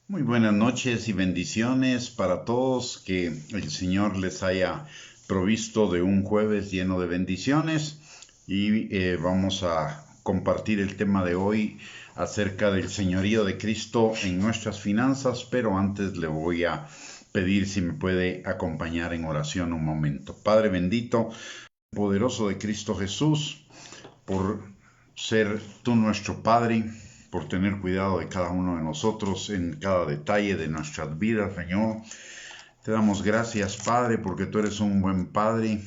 Muy buenas noches y bendiciones para todos. Que el Señor les haya provisto de un jueves lleno de bendiciones. Y vamos a compartir el tema de hoy acerca del señorío de Cristo en nuestras finanzas. Pero antes le voy a pedir si me puede acompañar en oración un momento. Padre bendito, poderoso de Cristo Jesús, por ser tú nuestro Padre, por tener cuidado de cada uno de nosotros en cada detalle de nuestras vidas, Señor. Te damos gracias, Padre, porque tú eres un buen Padre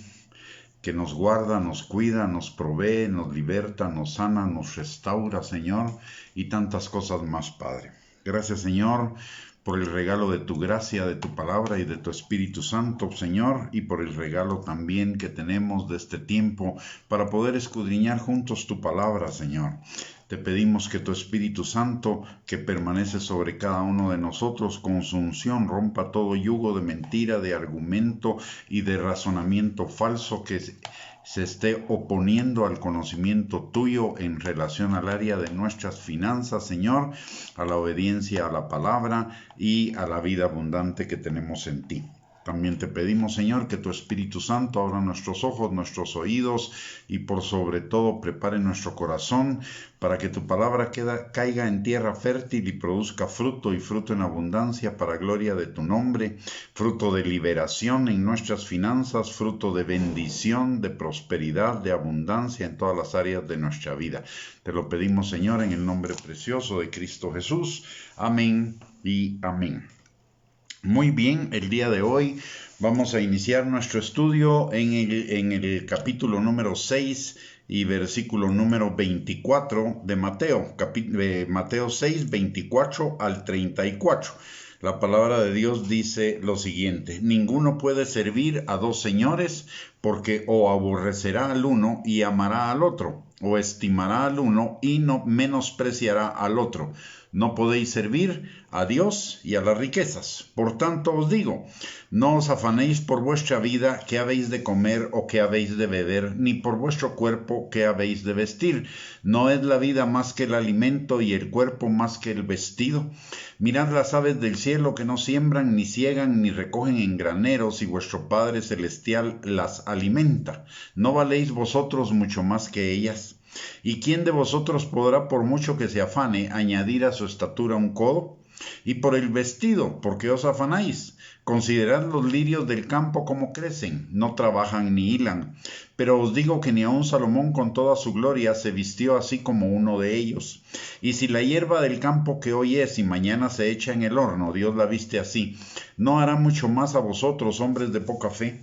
que nos guarda, nos cuida, nos provee, nos liberta, nos sana, nos restaura, Señor, y tantas cosas más, Padre. Gracias, Señor, por el regalo de tu gracia, de tu palabra y de tu Espíritu Santo, Señor, y por el regalo también que tenemos de este tiempo para poder escudriñar juntos tu palabra, Señor. Te pedimos que tu Espíritu Santo, que permanece sobre cada uno de nosotros, con su unción rompa todo yugo de mentira, de argumento y de razonamiento falso que se esté oponiendo al conocimiento tuyo en relación al área de nuestras finanzas, Señor, a la obediencia a la palabra y a la vida abundante que tenemos en ti. También te pedimos, Señor, que tu Espíritu Santo abra nuestros ojos, nuestros oídos y por sobre todo prepare nuestro corazón para que tu palabra caiga en tierra fértil y produzca fruto y fruto en abundancia para gloria de tu nombre, fruto de liberación en nuestras finanzas, fruto de bendición, de prosperidad, de abundancia en todas las áreas de nuestra vida. Te lo pedimos, Señor, en el nombre precioso de Cristo Jesús. Amén y amén. Muy bien, el día de hoy vamos a iniciar nuestro estudio en el capítulo número 6 y versículo número 24 de Mateo, Mateo 6, 24 al 34. La palabra de Dios dice lo siguiente: ninguno puede servir a dos señores, porque o aborrecerá al uno y amará al otro, o estimará al uno y no menospreciará al otro. No podéis servir a Dios y a las riquezas. Por tanto os digo, no os afanéis por vuestra vida, qué habéis de comer o qué habéis de beber, ni por vuestro cuerpo, qué habéis de vestir. ¿No es la vida más que el alimento y el cuerpo más que el vestido? Mirad las aves del cielo, que no siembran, ni ciegan, ni recogen en graneros, y vuestro Padre Celestial las alimenta. ¿No valéis vosotros mucho más que ellas? ¿Y quién de vosotros podrá, por mucho que se afane, añadir a su estatura un codo? Y por el vestido, ¿por qué os afanáis? Considerad los lirios del campo cómo crecen, no trabajan ni hilan. Pero os digo que ni aun Salomón con toda su gloria se vistió así como uno de ellos. Y si la hierba del campo que hoy es y mañana se echa en el horno, Dios la viste así, ¿no hará mucho más a vosotros, hombres de poca fe?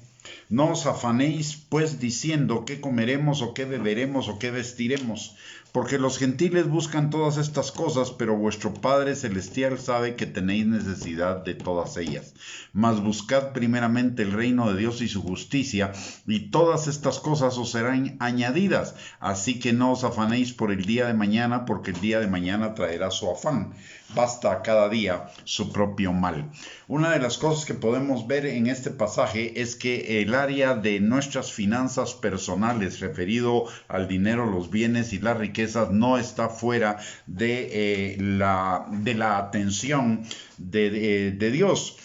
No os afanéis, pues, diciendo qué comeremos o qué beberemos o qué vestiremos, porque los gentiles buscan todas estas cosas, pero vuestro Padre Celestial sabe que tenéis necesidad de todas ellas. Mas buscad primeramente el reino de Dios y su justicia, y todas estas cosas os serán añadidas. Así que no os afanéis por el día de mañana, porque el día de mañana traerá su afán. Basta a cada día su propio mal. Una de las cosas que podemos ver en este pasaje es que el área de nuestras finanzas personales referido al dinero, los bienes y las riquezas no está fuera de la atención de Dios.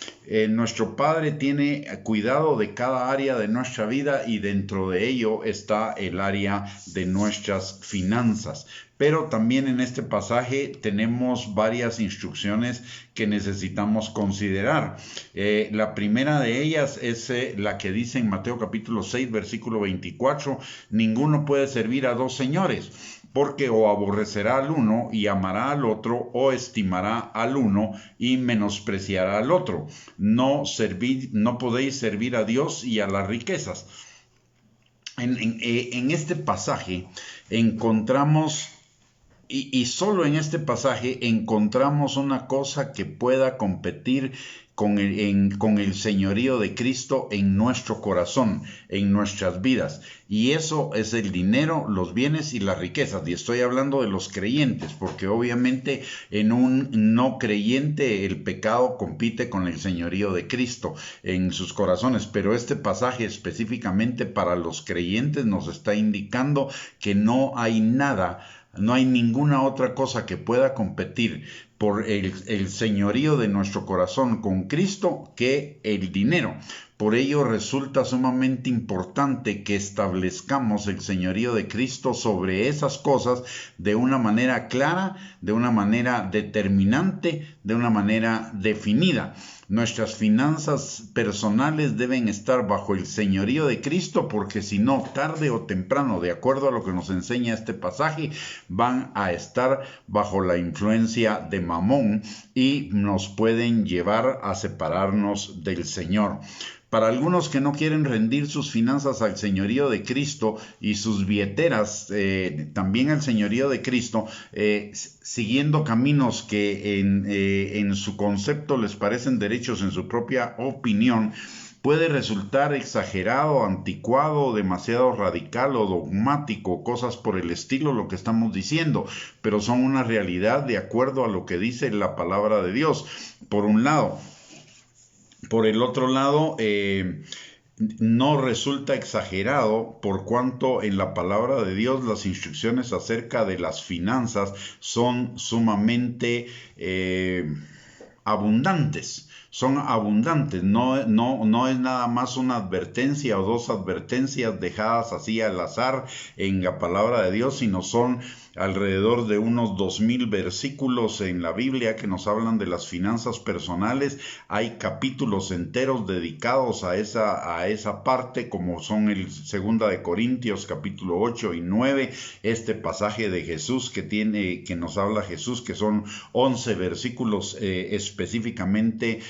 Nuestro Padre tiene cuidado de cada área de nuestra vida y dentro de ello está el área de nuestras finanzas. Pero también en este pasaje tenemos varias instrucciones que necesitamos considerar. La primera de ellas es la que dice en Mateo capítulo 6, versículo 24, ninguno puede servir a dos señores, porque o aborrecerá al uno y amará al otro, o estimará al uno y menospreciará al otro. No podéis servir a Dios y a las riquezas. En este pasaje encontramos y solo en este pasaje encontramos una cosa que pueda competir con el señorío de Cristo en nuestro corazón, en nuestras vidas. Y eso es el dinero, los bienes y las riquezas. Y estoy hablando de los creyentes, porque obviamente en un no creyente el pecado compite con el señorío de Cristo en sus corazones. Pero este pasaje específicamente para los creyentes nos está indicando que no hay nada, no hay ninguna otra cosa que pueda competir por el señorío de nuestro corazón con Cristo que el dinero. Por ello resulta sumamente importante que establezcamos el señorío de Cristo sobre esas cosas de una manera clara, de una manera determinante, de una manera definida. Nuestras finanzas personales deben estar bajo el señorío de Cristo, porque si no, tarde o temprano, de acuerdo a lo que nos enseña este pasaje, van a estar bajo la influencia de Mamón y nos pueden llevar a separarnos del Señor. Para algunos que no quieren rendir sus finanzas al señorío de Cristo y sus billeteras también al señorío de Cristo, siguiendo caminos que en su concepto les parecen derechos en su propia opinión, puede resultar exagerado, anticuado, demasiado radical o dogmático, cosas por el estilo, lo que estamos diciendo, pero son una realidad de acuerdo a lo que dice la palabra de Dios. Por un lado. Por el otro lado, no resulta exagerado por cuanto en la palabra de Dios las instrucciones acerca de las finanzas son sumamente abundantes. Son abundantes, no es nada más una advertencia o dos advertencias dejadas así al azar en la palabra de Dios, sino son alrededor de unos 2000 versículos en la Biblia que nos hablan de las finanzas personales. Hay capítulos enteros dedicados a esa parte, como son el 2 de Corintios capítulo 8 y 9, este pasaje de Jesús que nos habla Jesús, que son 11 versículos específicamente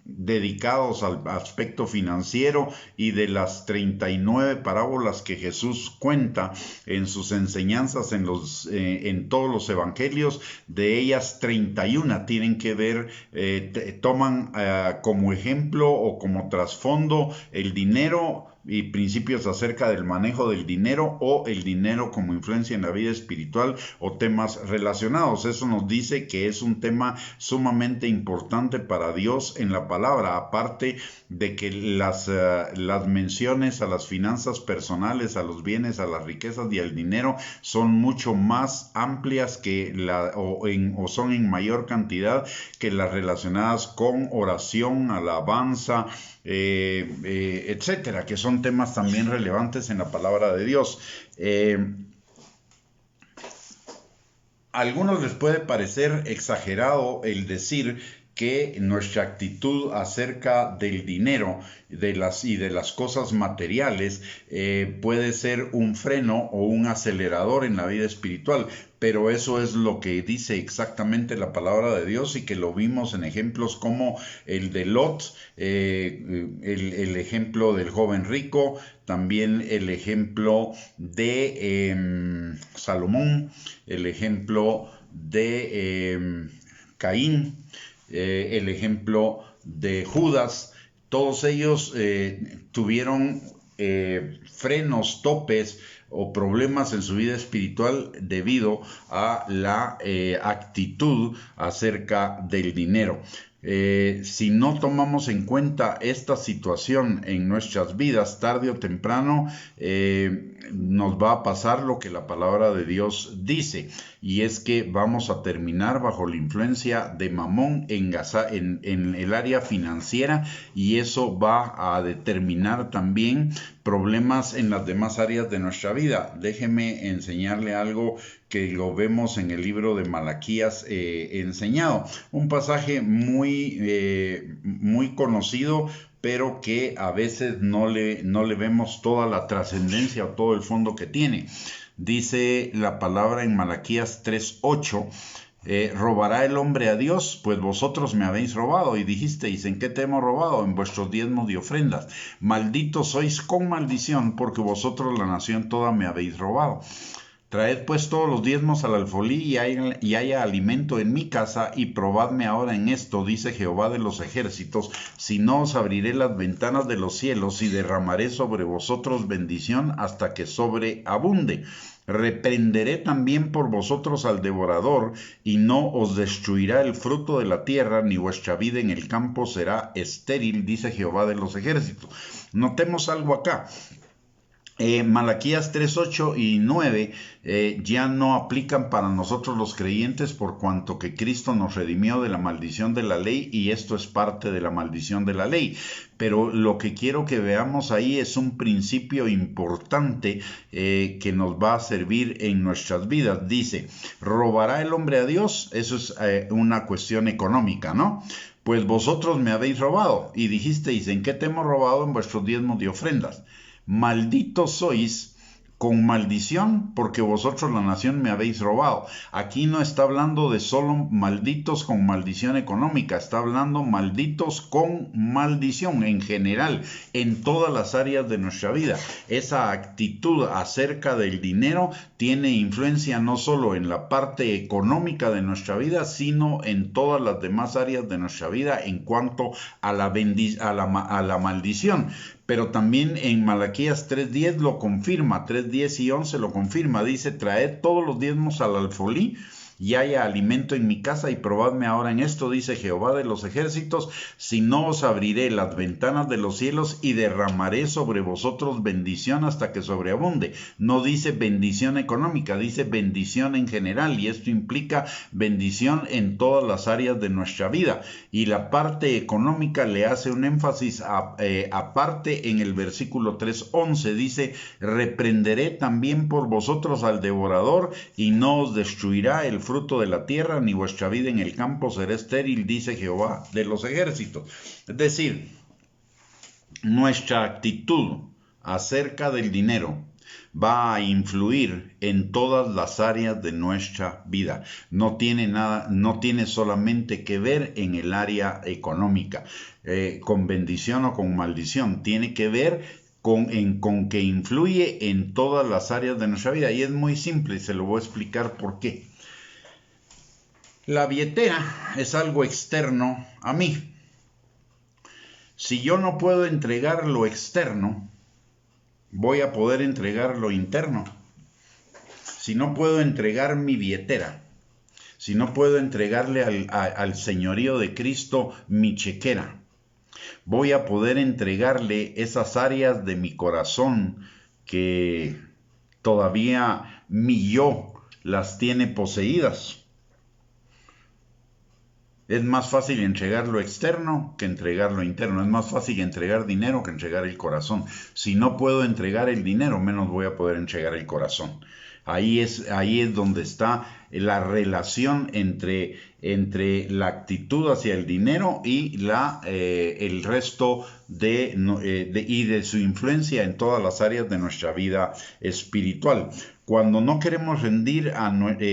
dedicados al aspecto financiero, y de las 39 parábolas que Jesús cuenta en sus enseñanzas en todos los evangelios, de ellas 31 tienen que ver, toman como ejemplo o como trasfondo el dinero y principios acerca del manejo del dinero o el dinero como influencia en la vida espiritual o temas relacionados. Eso nos dice que es un tema sumamente importante para Dios en la palabra, aparte de que las menciones a las finanzas personales, a los bienes, a las riquezas y al dinero son mucho más amplias que o son en mayor cantidad que las relacionadas con oración, alabanza, etcétera, que son temas también relevantes en la palabra de Dios. A algunos les puede parecer exagerado el decir que nuestra actitud acerca del dinero de las cosas materiales puede ser un freno o un acelerador en la vida espiritual, pero eso es lo que dice exactamente la palabra de Dios, y que lo vimos en ejemplos como el de Lot, el ejemplo del joven rico, también el ejemplo de Salomón, el ejemplo de Caín, el ejemplo de Judas. Todos ellos tuvieron frenos, topes o problemas en su vida espiritual debido a la actitud acerca del dinero. Si no tomamos en cuenta esta situación en nuestras vidas, tarde o temprano nos va a pasar lo que la palabra de Dios dice, y es que vamos a terminar bajo la influencia de Mamón en el área financiera, y eso va a determinar también problemas en las demás áreas de nuestra vida. Déjeme enseñarle algo que lo vemos en el libro de Malaquías enseñado, un pasaje muy conocido, pero que a veces no le vemos toda la trascendencia o todo el fondo que tiene. Dice la palabra en Malaquías 3:8, ¿robará el hombre a Dios? Pues vosotros me habéis robado. Y dijisteis, ¿en qué te hemos robado? En vuestros diezmos y ofrendas. Malditos sois con maldición, porque vosotros la nación toda me habéis robado. Traed pues todos los diezmos al alfolí y haya alimento en mi casa, y probadme ahora en esto, dice Jehová de los ejércitos, si no os abriré las ventanas de los cielos y derramaré sobre vosotros bendición hasta que sobreabunde. Reprenderé también por vosotros al devorador, y no os destruirá el fruto de la tierra, ni vuestra vida en el campo será estéril, dice Jehová de los ejércitos. Notemos algo acá. Malaquías 3, 8 y 9 ya no aplican para nosotros los creyentes por cuanto que Cristo nos redimió de la maldición de la ley y esto es parte de la maldición de la ley. Pero lo que quiero que veamos ahí es un principio importante que nos va a servir en nuestras vidas. Dice, ¿robará el hombre a Dios? Eso es una cuestión económica, ¿no? Pues vosotros me habéis robado y dijisteis, ¿en qué te hemos robado? En vuestros diezmos y ofrendas. Malditos sois con maldición, porque vosotros la nación me habéis robado. Aquí no está hablando de solo malditos con maldición económica, está hablando malditos con maldición en general, en todas las áreas de nuestra vida. Esa actitud acerca del dinero tiene influencia no solo en la parte económica de nuestra vida, sino en todas las demás áreas de nuestra vida en cuanto a la maldición. Pero también en Malaquías 3.10 lo confirma, 3.10 y 11 lo confirma, dice, traed todos los diezmos al alfolí y haya alimento en mi casa y probadme ahora en esto, dice Jehová de los ejércitos, si no os abriré las ventanas de los cielos y derramaré sobre vosotros bendición hasta que sobreabunde. No dice bendición económica, dice bendición en general y esto implica bendición en todas las áreas de nuestra vida. Y la parte económica le hace un énfasis aparte en el versículo 3.11, dice, reprenderé también por vosotros al devorador y no os destruirá el fruto de la tierra, ni vuestra vida en el campo será estéril, dice Jehová de los ejércitos. Es decir, nuestra actitud acerca del dinero va a influir en todas las áreas de nuestra vida. No tiene solamente que ver en el área económica, con bendición o con maldición. Tiene que ver con que influye en todas las áreas de nuestra vida. Y es muy simple y se lo voy a explicar por qué. La billetera es algo externo a mí. Si yo no puedo entregar lo externo, voy a poder entregar lo interno. Si no puedo entregar mi billetera, si no puedo entregarle al señorío de Cristo mi chequera, voy a poder entregarle esas áreas de mi corazón que todavía mi yo las tiene poseídas. Es más fácil entregar lo externo que entregar lo interno. Es más fácil entregar dinero que entregar el corazón. Si no puedo entregar el dinero, menos voy a poder entregar el corazón. Ahí es donde está la relación entre la actitud hacia el dinero y el resto de su influencia en todas las áreas de nuestra vida espiritual. Cuando no queremos rendir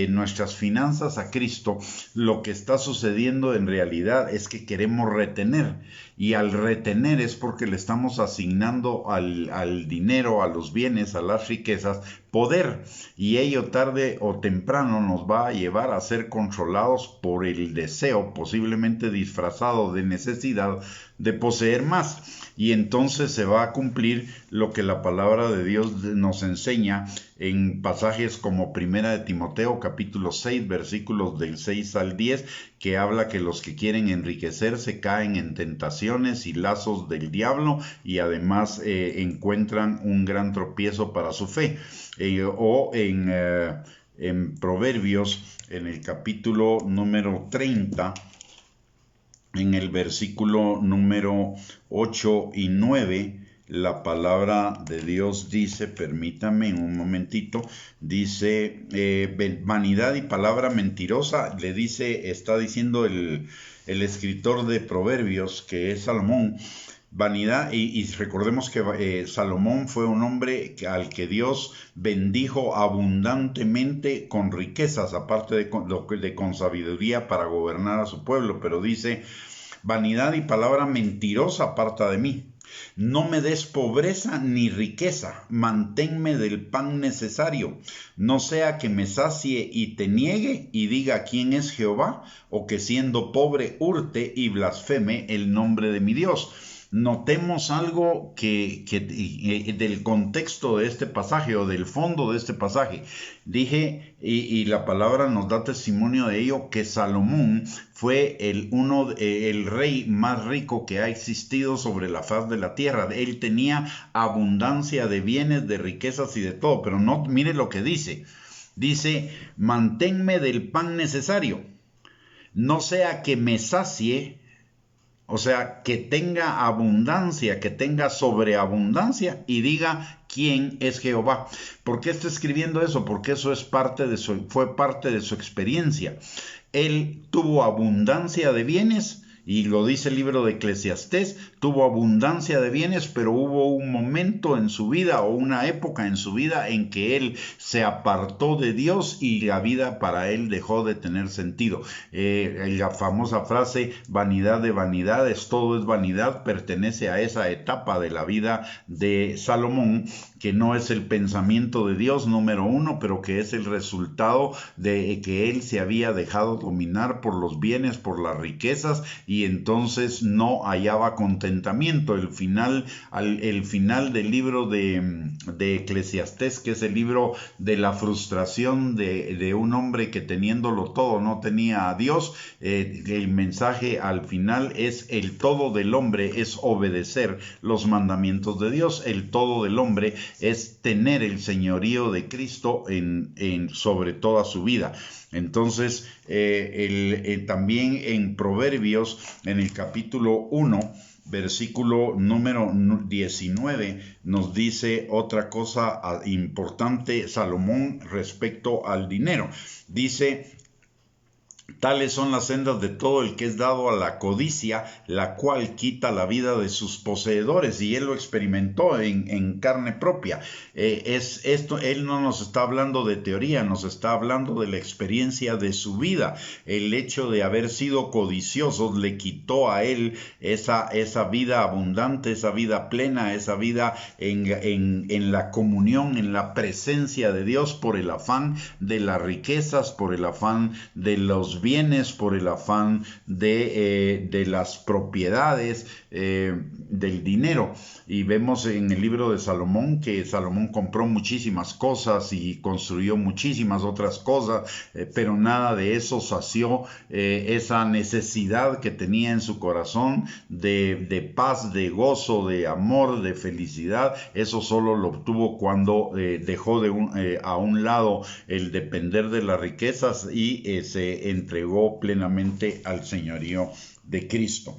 nuestras finanzas a Cristo, lo que está sucediendo en realidad es que queremos retener. Y al retener es porque le estamos asignando al dinero, a los bienes, a las riquezas, poder. Y ello tarde o temprano nos va a llevar a ser controlados por el deseo, posiblemente disfrazado de necesidad, de poseer más. Y entonces se va a cumplir lo que la palabra de Dios nos enseña en pasajes como Primera de Timoteo capítulo 6 versículos del 6 al 10, que habla que los que quieren enriquecerse caen en tentaciones y lazos del diablo y además encuentran un gran tropiezo para su fe. O en Proverbios, en el capítulo número 30, en el versículo número 8 y 9, la palabra de Dios dice, permítame un momentito, dice, vanidad y palabra mentirosa, está diciendo el escritor de Proverbios, que es Salomón, vanidad, y recordemos que Salomón fue un hombre al que Dios bendijo abundantemente con riquezas, aparte de con sabiduría para gobernar a su pueblo, pero dice, vanidad y palabra mentirosa aparta de mí. No me des pobreza ni riqueza, manténme del pan necesario, no sea que me sacie y te niegue y diga quién es Jehová, o que siendo pobre hurte y blasfeme el nombre de mi Dios. notemos algo del contexto de este pasaje o del fondo de este pasaje. Dije, y la palabra nos da testimonio de ello, que Salomón fue el rey más rico que ha existido sobre la faz de la tierra. Él tenía abundancia de bienes, de riquezas y de todo, pero no, mire lo que dice. Dice, manténme del pan necesario, no sea que me sacie, o sea, que tenga abundancia, que tenga sobreabundancia y diga quién es Jehová. ¿Por qué está escribiendo eso? Porque eso fue parte de su experiencia. Él tuvo abundancia de bienes, y lo dice el libro de Eclesiastés, tuvo abundancia de bienes, pero hubo un momento en su vida o una época en su vida en que él se apartó de Dios y la vida para él dejó de tener sentido. La famosa frase, vanidad de vanidades, todo es vanidad, pertenece a esa etapa de la vida de Salomón, que no es el pensamiento de Dios número uno, pero que es el resultado de que él se había dejado dominar por los bienes, por las riquezas, y entonces no hallaba contentamiento. El final del libro de Eclesiastés, que es el libro de la frustración de un hombre que teniéndolo todo no tenía a Dios, el mensaje al final es: el todo del hombre es obedecer los mandamientos de Dios, el todo del hombre es tener el señorío de Cristo sobre toda su vida. Entonces, también en Proverbios, en el capítulo 1, versículo número 19, nos dice otra cosa importante Salomón respecto al dinero. Dice: tales son las sendas de todo el que es dado a la codicia, la cual quita la vida de sus poseedores. Y él lo experimentó en carne propia. Él no nos está hablando de teoría, nos está hablando de la experiencia de su vida. El hecho de haber sido codiciosos le quitó a él esa vida abundante, esa vida plena, esa vida en la comunión, en la presencia de Dios, por el afán de las riquezas, por el afán de los bienes, por el afán de las propiedades, del dinero. Y vemos en el libro de Salomón que Salomón compró muchísimas cosas y construyó muchísimas otras cosas, pero nada de eso sació esa necesidad que tenía en su corazón de paz, de gozo, de amor, de felicidad. Eso solo lo obtuvo cuando dejó a un lado el depender de las riquezas y se entregó plenamente al señorío de Cristo.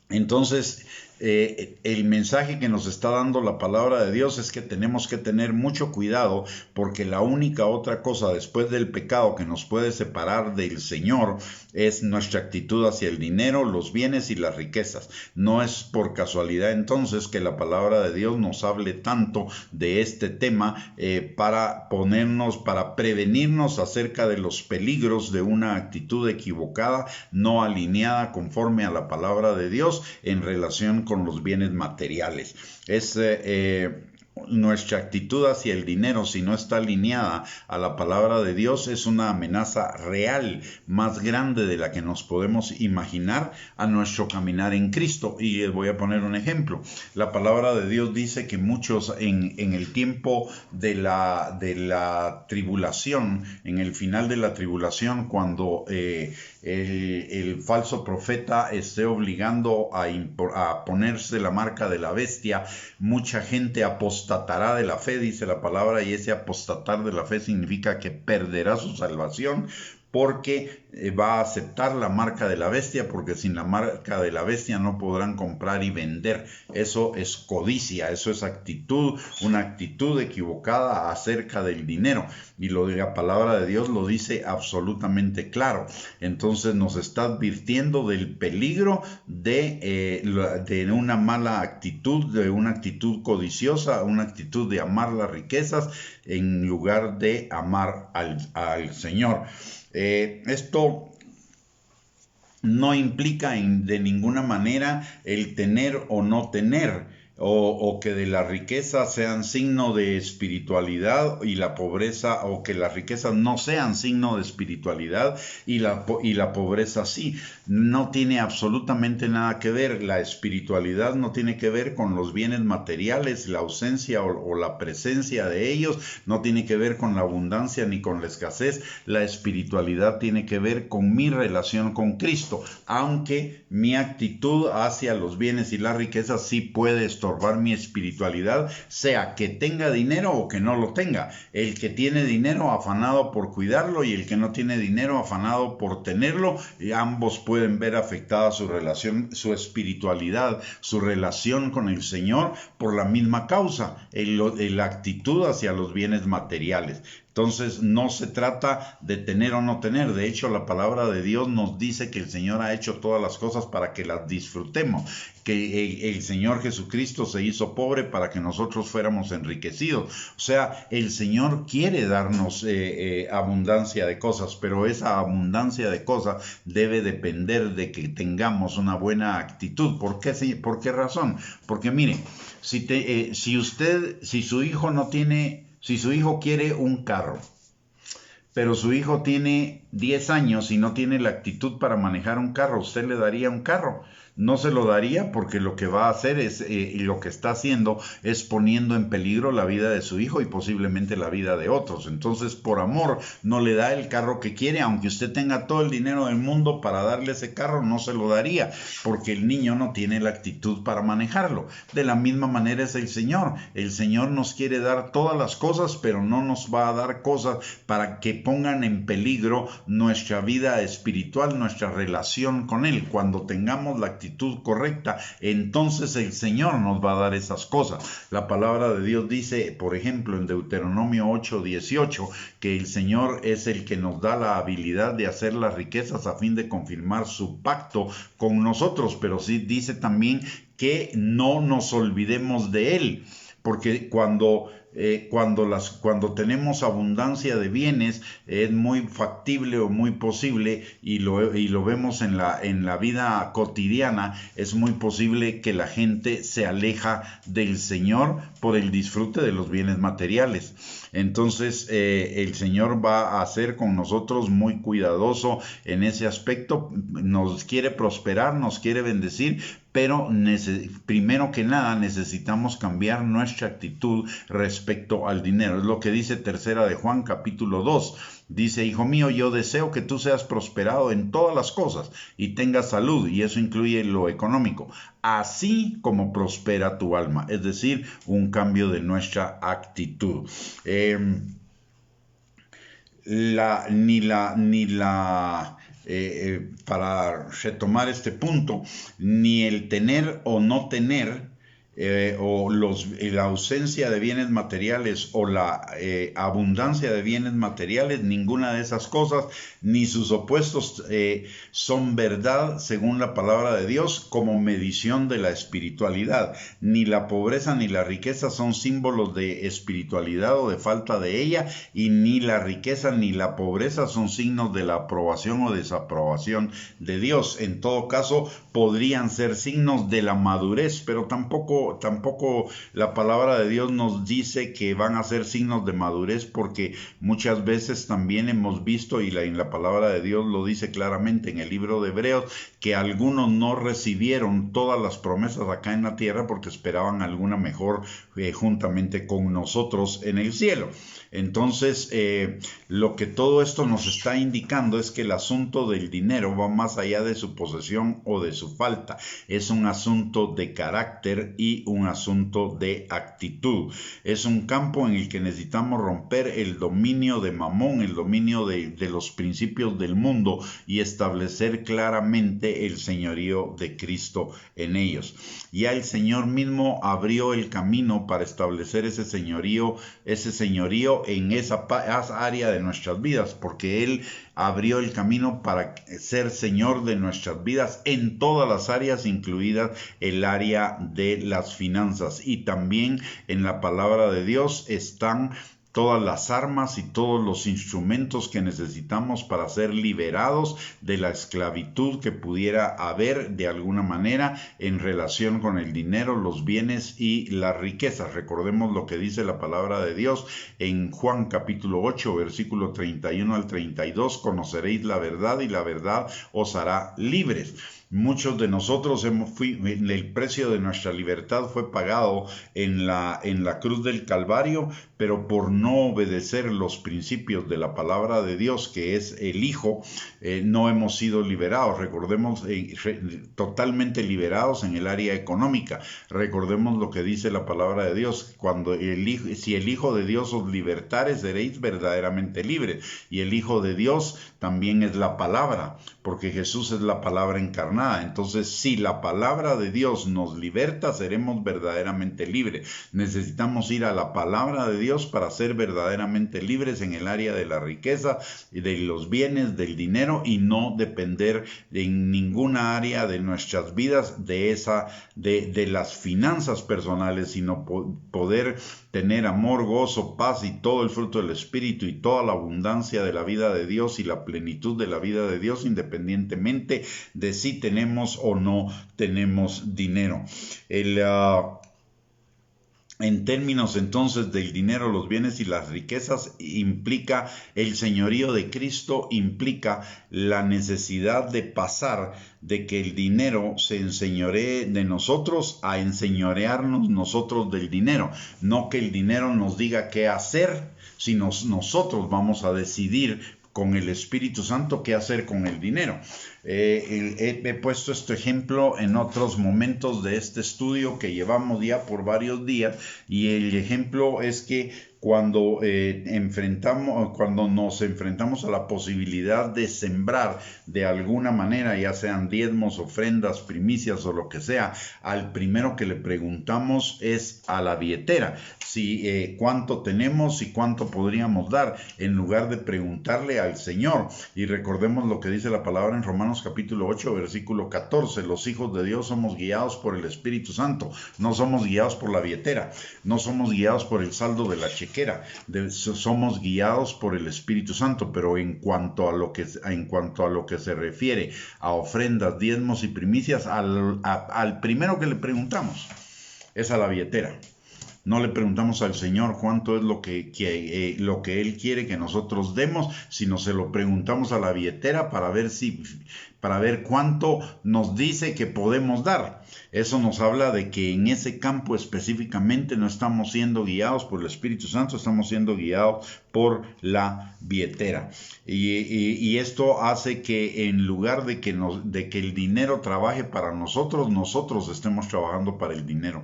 Entonces, el mensaje que nos está dando la palabra de Dios es que tenemos que tener mucho cuidado, porque la única otra cosa después del pecado que nos puede separar del Señor es nuestra actitud hacia el dinero, los bienes y las riquezas. No es por casualidad entonces que la palabra de Dios nos hable tanto de este tema, para prevenirnos acerca de los peligros de una actitud equivocada, no alineada conforme a la palabra de Dios en relación con los bienes materiales. Nuestra actitud hacia el dinero, si no está alineada a la palabra de Dios, es una amenaza real, más grande de la que nos podemos imaginar a nuestro caminar en Cristo. Y les voy a poner un ejemplo. La palabra de Dios dice que muchos en el tiempo de la tribulación, en el final de la tribulación, cuando el falso profeta esté obligando a ponerse la marca de la bestia, mucha gente apostatará de la fe, dice la palabra, y ese apostatar de la fe significa que perderá su salvación, porque va a aceptar la marca de la bestia, porque sin la marca de la bestia no podrán comprar y vender. Eso es codicia, eso es una actitud equivocada acerca del dinero, y la palabra de Dios lo dice absolutamente claro. Entonces nos está advirtiendo del peligro de una mala actitud, de una actitud codiciosa, una actitud de amar las riquezas en lugar de amar al Señor. Esto no implica de ninguna manera el tener o no tener, o que de la riqueza sean signo de espiritualidad y la pobreza, o que las riquezas no sean signo de espiritualidad y la pobreza sí. No tiene absolutamente nada que ver. La espiritualidad no tiene que ver con los bienes materiales, la ausencia o la presencia de ellos, no tiene que ver con la abundancia ni con la escasez. La espiritualidad tiene que ver con mi relación con Cristo, aunque mi actitud hacia los bienes y las riquezas sí puede estorbar mi espiritualidad, sea que tenga dinero o que no lo tenga. El que tiene dinero afanado por cuidarlo y el que no tiene dinero afanado por tenerlo, y ambos pueden ver afectada su relación, su espiritualidad, su relación con el Señor por la misma causa, la actitud hacia los bienes materiales. Entonces no se trata de tener o no tener. De hecho, la palabra de Dios nos dice que el Señor ha hecho todas las cosas para que las disfrutemos, que el Señor Jesucristo se hizo pobre para que nosotros fuéramos enriquecidos. O sea, el Señor quiere darnos abundancia de cosas, pero esa abundancia de cosas debe depender de que tengamos una buena actitud. ¿Por qué? ¿Por qué razón? Porque mire, si su hijo quiere un carro, pero su hijo tiene 10 años y no tiene la actitud para manejar un carro, ¿usted le daría un carro? No se lo daría, porque lo que va a hacer es, y lo que está haciendo es poniendo en peligro la vida de su hijo y posiblemente la vida de otros. Entonces, por amor, no le da el carro que quiere, aunque usted tenga todo el dinero del mundo para darle ese carro, no se lo daría, porque el niño no tiene la actitud para manejarlo. De la misma manera es el Señor. El Señor nos quiere dar todas las cosas, pero no nos va a dar cosas para que pongan en peligro nuestra vida espiritual, nuestra relación con Él. Cuando tengamos la actitud correcta, entonces el Señor nos va a dar esas cosas. La palabra de Dios dice, por ejemplo, en Deuteronomio 8:18, que el Señor es el que nos da la habilidad de hacer las riquezas a fin de confirmar su pacto con nosotros, pero sí dice también que no nos olvidemos de Él, porque cuando tenemos abundancia de bienes, es muy factible o muy posible, y lo vemos en la vida cotidiana, es muy posible que la gente se aleja del Señor por el disfrute de los bienes materiales. Entonces el Señor va a ser con nosotros muy cuidadoso en ese aspecto. Nos quiere prosperar, nos quiere bendecir, pero primero que nada necesitamos cambiar nuestra actitud respecto al dinero. Es lo que dice Tercera de Juan capítulo 2. Dice: hijo mío, yo deseo que tú seas prosperado en todas las cosas y tengas salud, y eso incluye lo económico, así como prospera tu alma. Es decir, un cambio de nuestra actitud. Para retomar este punto, ni el tener o no tener, la ausencia de bienes materiales o la abundancia de bienes materiales, ninguna de esas cosas ni sus opuestos son verdad según la palabra de Dios como medición de la espiritualidad. Ni la pobreza ni la riqueza son símbolos de espiritualidad o de falta de ella, y ni la riqueza ni la pobreza son signos de la aprobación o desaprobación de Dios. En todo caso, podrían ser signos de la madurez, pero tampoco la palabra de Dios nos dice que van a ser signos de madurez, porque muchas veces también hemos visto, y en la palabra de Dios lo dice claramente en el libro de Hebreos, que algunos no recibieron todas las promesas acá en la tierra porque esperaban alguna mejor juntamente con nosotros en el cielo. Entonces, lo que todo esto nos está indicando es que el asunto del dinero va más allá de su posesión o de su falta. Es un asunto de carácter y un asunto de actitud. Es un campo en el que necesitamos romper el dominio de Mamón, el dominio de los principios del mundo, y establecer claramente el señorío de Cristo en ellos. Ya el Señor mismo abrió el camino para establecer ese señorío en esa área de nuestras vidas, porque Él abrió el camino para ser Señor de nuestras vidas en todas las áreas, incluidas el área de las finanzas. Y también en la palabra de Dios están todas las armas y todos los instrumentos que necesitamos para ser liberados de la esclavitud que pudiera haber de alguna manera en relación con el dinero, los bienes y las riquezas. Recordemos lo que dice la palabra de Dios en Juan capítulo 8, versículo 31 al 32, conoceréis la verdad y la verdad os hará libres. Muchos de nosotros el precio de nuestra libertad fue pagado en la cruz del Calvario, pero por no obedecer los principios de la palabra de Dios, que es el Hijo, no hemos sido liberados. Recordemos, totalmente liberados en el área económica. Recordemos lo que dice la palabra de Dios: si el Hijo de Dios os libertare, seréis verdaderamente libres. Y el Hijo de Dios también es la palabra, porque Jesús es la palabra encarnada. Entonces, si la palabra de Dios nos liberta, seremos verdaderamente libres. Necesitamos ir a la palabra de Dios para ser verdaderamente libres en el área de la riqueza, de los bienes, del dinero, y no depender en ninguna área de nuestras vidas de las finanzas personales, sino poder tener amor, gozo, paz y todo el fruto del Espíritu y toda la abundancia de la vida de Dios y la plenitud de la vida de Dios, independientemente de si tenemos o no tenemos dinero. En términos entonces del dinero, los bienes y las riquezas, implica el señorío de Cristo, implica la necesidad de pasar de que el dinero se enseñoree de nosotros a enseñorearnos nosotros del dinero. No que el dinero nos diga qué hacer, sino nosotros vamos a decidir con el Espíritu Santo qué hacer con el dinero. He puesto este ejemplo en otros momentos de este estudio que llevamos ya por varios días, y el ejemplo es que cuando nos enfrentamos a la posibilidad de sembrar de alguna manera, ya sean diezmos, ofrendas, primicias o lo que sea, al primero que le preguntamos es a la billetera, si cuánto tenemos y cuánto podríamos dar, en lugar de preguntarle al Señor. Y recordemos lo que dice la palabra en Romanos capítulo 8, versículo 14, los hijos de Dios somos guiados por el Espíritu Santo, no somos guiados por la billetera, no somos guiados por el saldo de la chequera, somos guiados por el Espíritu Santo. Pero en cuanto a lo que se refiere a ofrendas, diezmos y primicias, al primero que le preguntamos es a la billetera. No le preguntamos al Señor cuánto es lo que Él quiere que nosotros demos, sino se lo preguntamos a la billetera para ver cuánto nos dice que podemos dar. Eso nos habla de que en ese campo específicamente no estamos siendo guiados por el Espíritu Santo, estamos siendo guiados por la billetera. Y esto hace que en lugar de que el dinero trabaje para nosotros estemos trabajando para el dinero.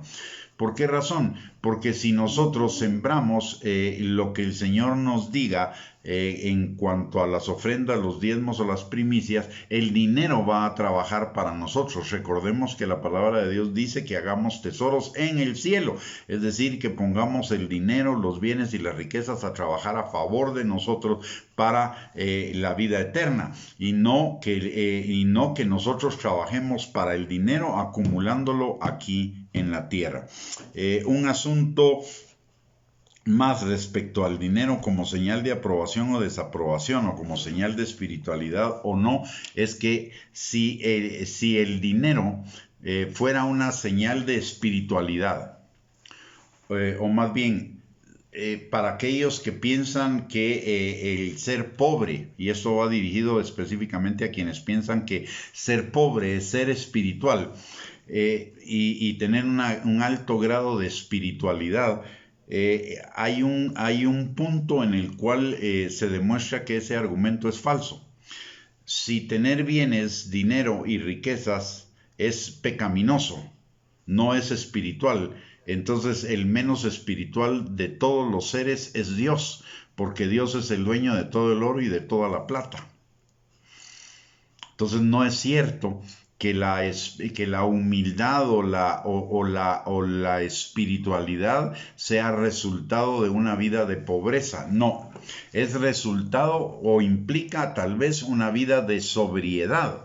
¿Por qué razón? Porque si nosotros sembramos lo que el Señor nos diga en cuanto a las ofrendas, los diezmos o las primicias, el dinero va a trabajar para nosotros. Recordemos que la palabra de Dios dice que hagamos tesoros en el cielo, es decir, que pongamos el dinero, los bienes y las riquezas a trabajar a favor de nosotros para la vida eterna, y no que nosotros trabajemos para el dinero acumulándolo aquí en la tierra. Un asunto más respecto al dinero como señal de aprobación o desaprobación, o como señal de espiritualidad o no, es que si el dinero fuera una señal de espiritualidad, o más bien para aquellos que piensan que el ser pobre, y esto va dirigido específicamente a quienes piensan que ser pobre es ser espiritual, y tener un alto grado de espiritualidad, hay un punto en el cual se demuestra que ese argumento es falso. Si tener bienes, dinero y riquezas es pecaminoso, no es espiritual, entonces el menos espiritual de todos los seres es Dios, porque Dios es el dueño de todo el oro y de toda la plata. Entonces no es cierto que la humildad o la espiritualidad sea resultado de una vida de pobreza. No, es resultado o implica tal vez una vida de sobriedad.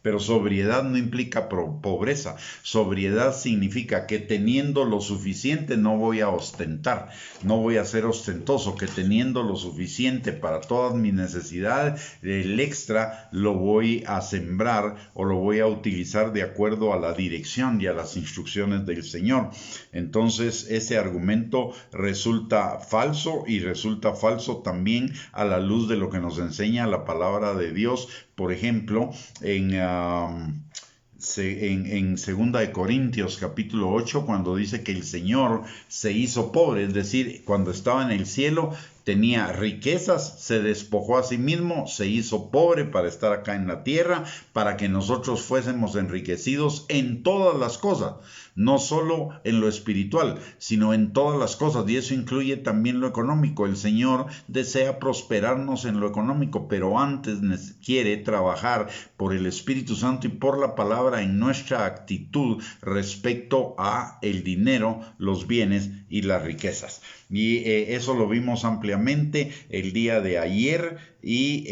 Pero sobriedad no implica pobreza. Sobriedad significa que teniendo lo suficiente no voy a ostentar, no voy a ser ostentoso, que teniendo lo suficiente para todas mis necesidades, el extra lo voy a sembrar o lo voy a utilizar de acuerdo a la dirección y a las instrucciones del Señor. Entonces ese argumento resulta falso, y resulta falso también a la luz de lo que nos enseña la palabra de Dios. Por ejemplo, en 2 de Corintios capítulo 8, cuando dice que el Señor se hizo pobre, es decir, cuando estaba en el cielo tenía riquezas, se despojó a sí mismo, se hizo pobre para estar acá en la tierra, para que nosotros fuésemos enriquecidos en todas las cosas, no solo en lo espiritual, sino en todas las cosas, y eso incluye también lo económico. El Señor desea prosperarnos en lo económico, pero antes quiere trabajar por el Espíritu Santo y por la palabra en nuestra actitud respecto a el dinero, los bienes y las riquezas. Y eso lo vimos ampliamente el día de ayer, y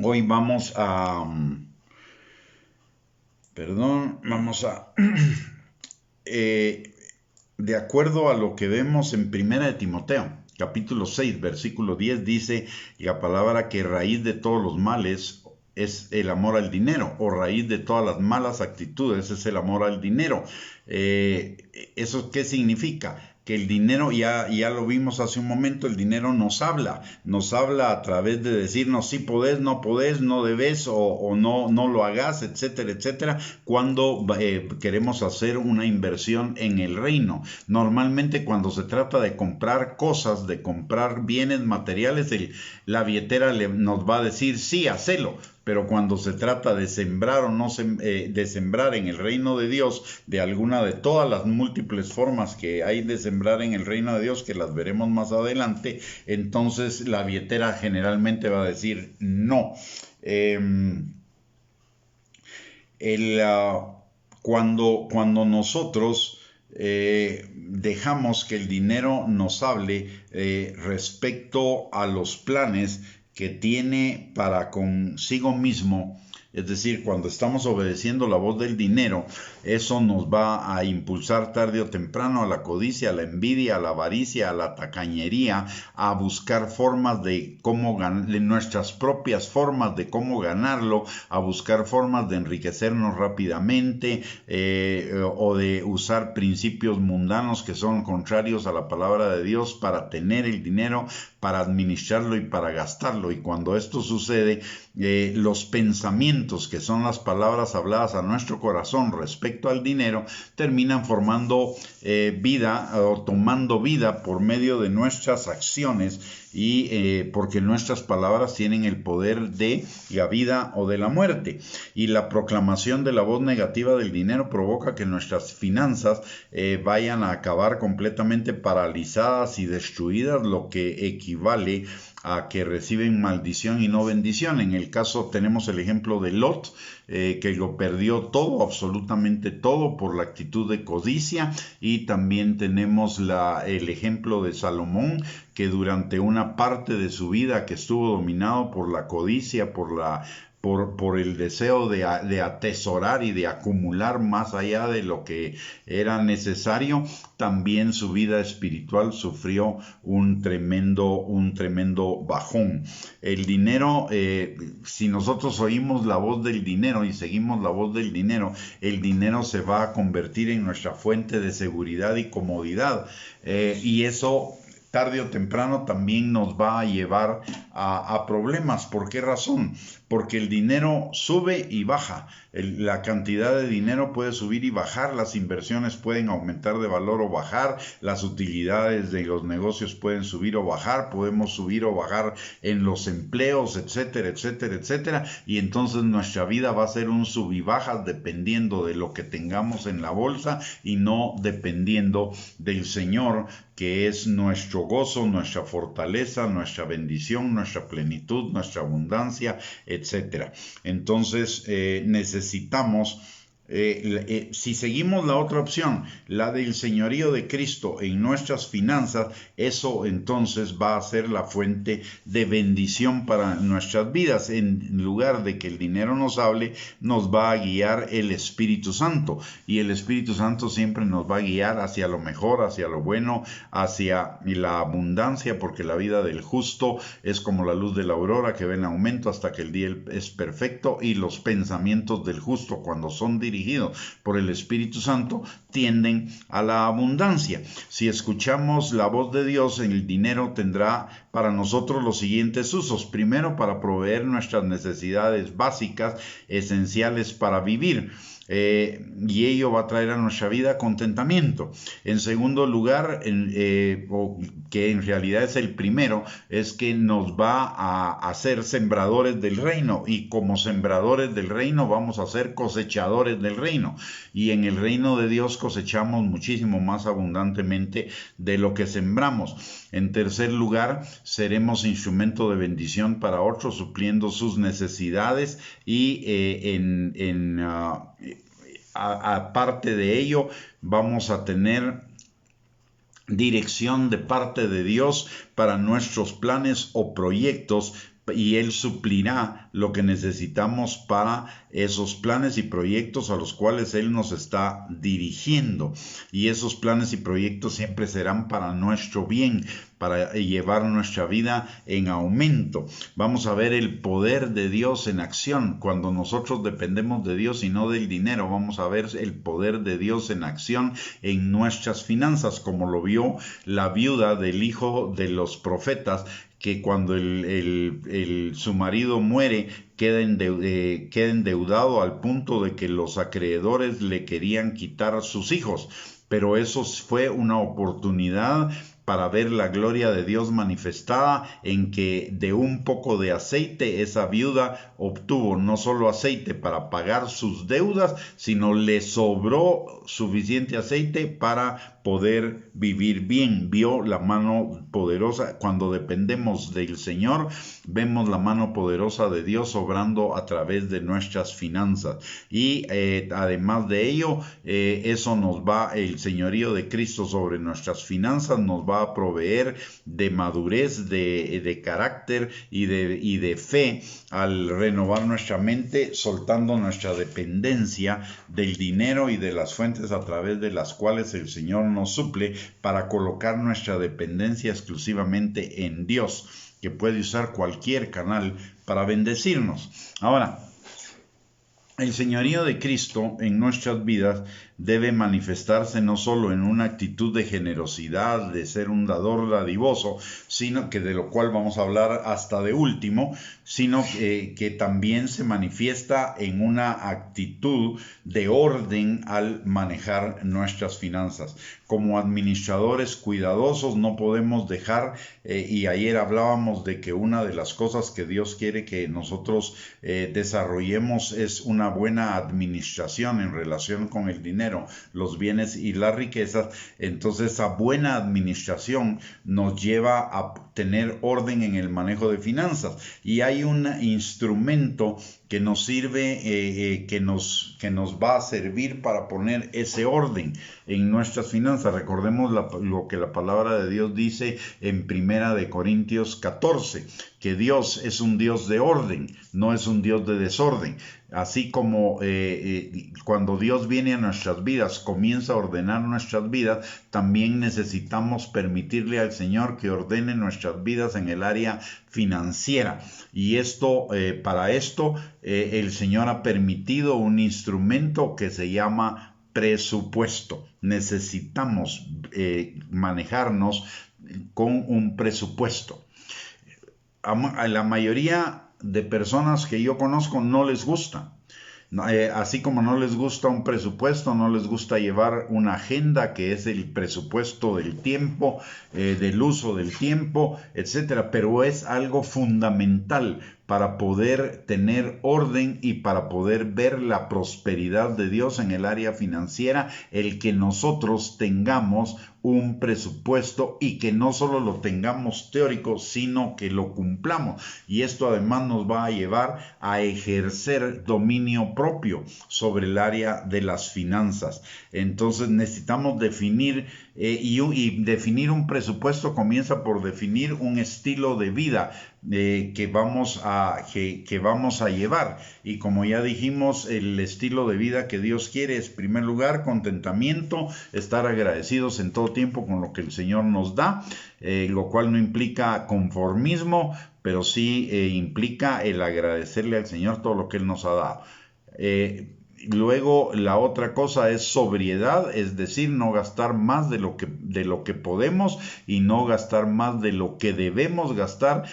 hoy vamos a... vamos a... de acuerdo a lo que vemos en 1 de Timoteo, capítulo 6, versículo 10, dice la palabra que raíz de todos los males es el amor al dinero, o raíz de todas las malas actitudes es el amor al dinero. ¿Eso qué significa? Que el dinero, ya lo vimos hace un momento, el dinero nos habla a través de decirnos si podés, no podés, no debes o no lo hagas, etcétera, etcétera, cuando queremos hacer una inversión en el reino. Normalmente cuando se trata de comprar cosas, de comprar bienes materiales, la billetera nos va a decir sí, hacelo. Pero cuando se trata de sembrar o no de sembrar en el reino de Dios, de alguna de todas las múltiples formas que hay de sembrar en el reino de Dios, que las veremos más adelante, entonces la billetera generalmente va a decir no. Cuando nosotros dejamos que el dinero nos hable respecto a los planes que tiene para consigo mismo, es decir, cuando estamos obedeciendo la voz del dinero, eso nos va a impulsar tarde o temprano a la codicia, a la envidia, a la avaricia, a la tacañería, a buscar formas de cómo ganar, nuestras propias formas de cómo ganarlo, a buscar formas de enriquecernos rápidamente, o de usar principios mundanos que son contrarios a la palabra de Dios para tener el dinero, para administrarlo y para gastarlo. Y cuando esto sucede, los pensamientos, que son las palabras habladas a nuestro corazón respecto al dinero, terminan formando vida o tomando vida por medio de nuestras acciones, y porque nuestras palabras tienen el poder de la vida o de la muerte. Y la proclamación de la voz negativa del dinero provoca que nuestras finanzas vayan a acabar completamente paralizadas y destruidas, lo que equivale a que reciben maldición y no bendición. En el caso tenemos el ejemplo de Lot, que lo perdió todo, absolutamente todo, por la actitud de codicia, y también tenemos el ejemplo de Salomón, que durante una parte de su vida que estuvo dominado por la codicia, por el deseo de atesorar y de acumular más allá de lo que era necesario, también su vida espiritual sufrió un tremendo bajón. El dinero, si nosotros oímos la voz del dinero y seguimos la voz del dinero, el dinero se va a convertir en nuestra fuente de seguridad y comodidad, y eso tarde o temprano también nos va a llevar a problemas. ¿Por qué razón? Porque el dinero sube y baja. La cantidad de dinero puede subir y bajar, las inversiones pueden aumentar de valor o bajar, las utilidades de los negocios pueden subir o bajar, podemos subir o bajar en los empleos, etcétera, etcétera, etcétera. Y entonces nuestra vida va a ser un sub y bajas dependiendo de lo que tengamos en la bolsa y no dependiendo del Señor, que es nuestro gozo, nuestra fortaleza, nuestra bendición, nuestra plenitud, nuestra abundancia, etcétera. Entonces necesitamos Si seguimos la otra opción, la del señorío de Cristo en nuestras finanzas, eso entonces va a ser la fuente de bendición para nuestras vidas. En lugar de que el dinero nos hable, nos va a guiar el Espíritu Santo, y el Espíritu Santo siempre nos va a guiar hacia lo mejor, hacia lo bueno, hacia la abundancia, porque la vida del justo es como la luz de la aurora que va en aumento hasta que el día es perfecto, y los pensamientos del justo, cuando son dirigidos por el Espíritu Santo, tienden a la abundancia. Si escuchamos la voz de Dios, el dinero tendrá para nosotros los siguientes usos. Primero, para proveer nuestras necesidades básicas, esenciales para vivir. Y ello va a traer a nuestra vida contentamiento. En segundo lugar, que en realidad es el primero, es que nos va a hacer sembradores del reino, y como sembradores del reino vamos a ser cosechadores del reino, y en el reino de Dios cosechamos muchísimo más abundantemente de lo que sembramos. En tercer lugar, seremos instrumento de bendición para otros, supliendo sus necesidades, y aparte de ello, vamos a tener dirección de parte de Dios para nuestros planes o proyectos, y Él suplirá lo que necesitamos para esos planes y proyectos a los cuales Él nos está dirigiendo. Y esos planes y proyectos siempre serán para nuestro bien, para llevar nuestra vida en aumento. Vamos a ver el poder de Dios en acción. Cuando nosotros dependemos de Dios y no del dinero, vamos a ver el poder de Dios en acción en nuestras finanzas, como lo vio la viuda del hijo de los profetas, que cuando su marido muere queda endeudado al punto de que los acreedores le querían quitar sus hijos. Pero eso fue una oportunidad para ver la gloria de Dios manifestada, en que de un poco de aceite esa viuda obtuvo no solo aceite para pagar sus deudas, sino le sobró suficiente aceite para poder vivir bien. Vio la mano poderosa. Cuando dependemos del Señor, vemos la mano poderosa de Dios obrando a través de nuestras finanzas. Y además de ello, eso nos va, el señorío de Cristo sobre nuestras finanzas nos va a proveer de madurez, de carácter y de fe, al renovar nuestra mente, soltando nuestra dependencia del dinero y de las fuentes a través de las cuales el Señor nos suple, para colocar nuestra dependencia exclusivamente en Dios, que puede usar cualquier canal para bendecirnos. Ahora, el señorío de Cristo en nuestras vidas debe manifestarse no solo en una actitud de generosidad, de ser un dador dadivoso, sino que, de lo cual vamos a hablar hasta de último, sino que también se manifiesta en una actitud de orden al manejar nuestras finanzas. Como administradores cuidadosos no podemos dejar, y ayer hablábamos de que una de las cosas que Dios quiere que nosotros desarrollemos es una buena administración en relación con el dinero, los bienes y las riquezas. Entonces, esa buena administración nos lleva a tener orden en el manejo de finanzas, y hay un instrumento que nos sirve, que nos va a servir para poner ese orden en nuestras finanzas. Recordemos lo que la palabra de Dios dice en 1 Corintios 14, que Dios es un Dios de orden, no es un Dios de desorden. Así como cuando Dios viene a nuestras vidas, comienza a ordenar nuestras vidas, también necesitamos permitirle al Señor que ordene nuestras vidas en el área financiera. Y para esto el Señor ha permitido un instrumento que se llama presupuesto. Necesitamos manejarnos con un presupuesto. A la mayoría de personas que yo conozco no les gusta. Así como no les gusta un presupuesto, no les gusta llevar una agenda, que es el presupuesto del tiempo, del uso del tiempo, etcétera. Pero es algo fundamental para poder tener orden y para poder ver la prosperidad de Dios en el área financiera, el que nosotros tengamos un presupuesto y que no solo lo tengamos teórico, sino que lo cumplamos. Y esto además nos va a llevar a ejercer dominio propio sobre el área de las finanzas. Entonces necesitamos definir y definir un presupuesto comienza por definir un estilo de vida que vamos a llevar. Y como ya dijimos, el estilo de vida que Dios quiere es, en primer lugar, contentamiento, estar agradecidos en todo tiempo con lo que el Señor nos da, lo cual no implica conformismo, pero sí implica el agradecerle al Señor todo lo que Él nos ha dado. Luego la otra cosa es sobriedad, es decir, no gastar más de lo que podemos y no gastar más de lo que debemos gastar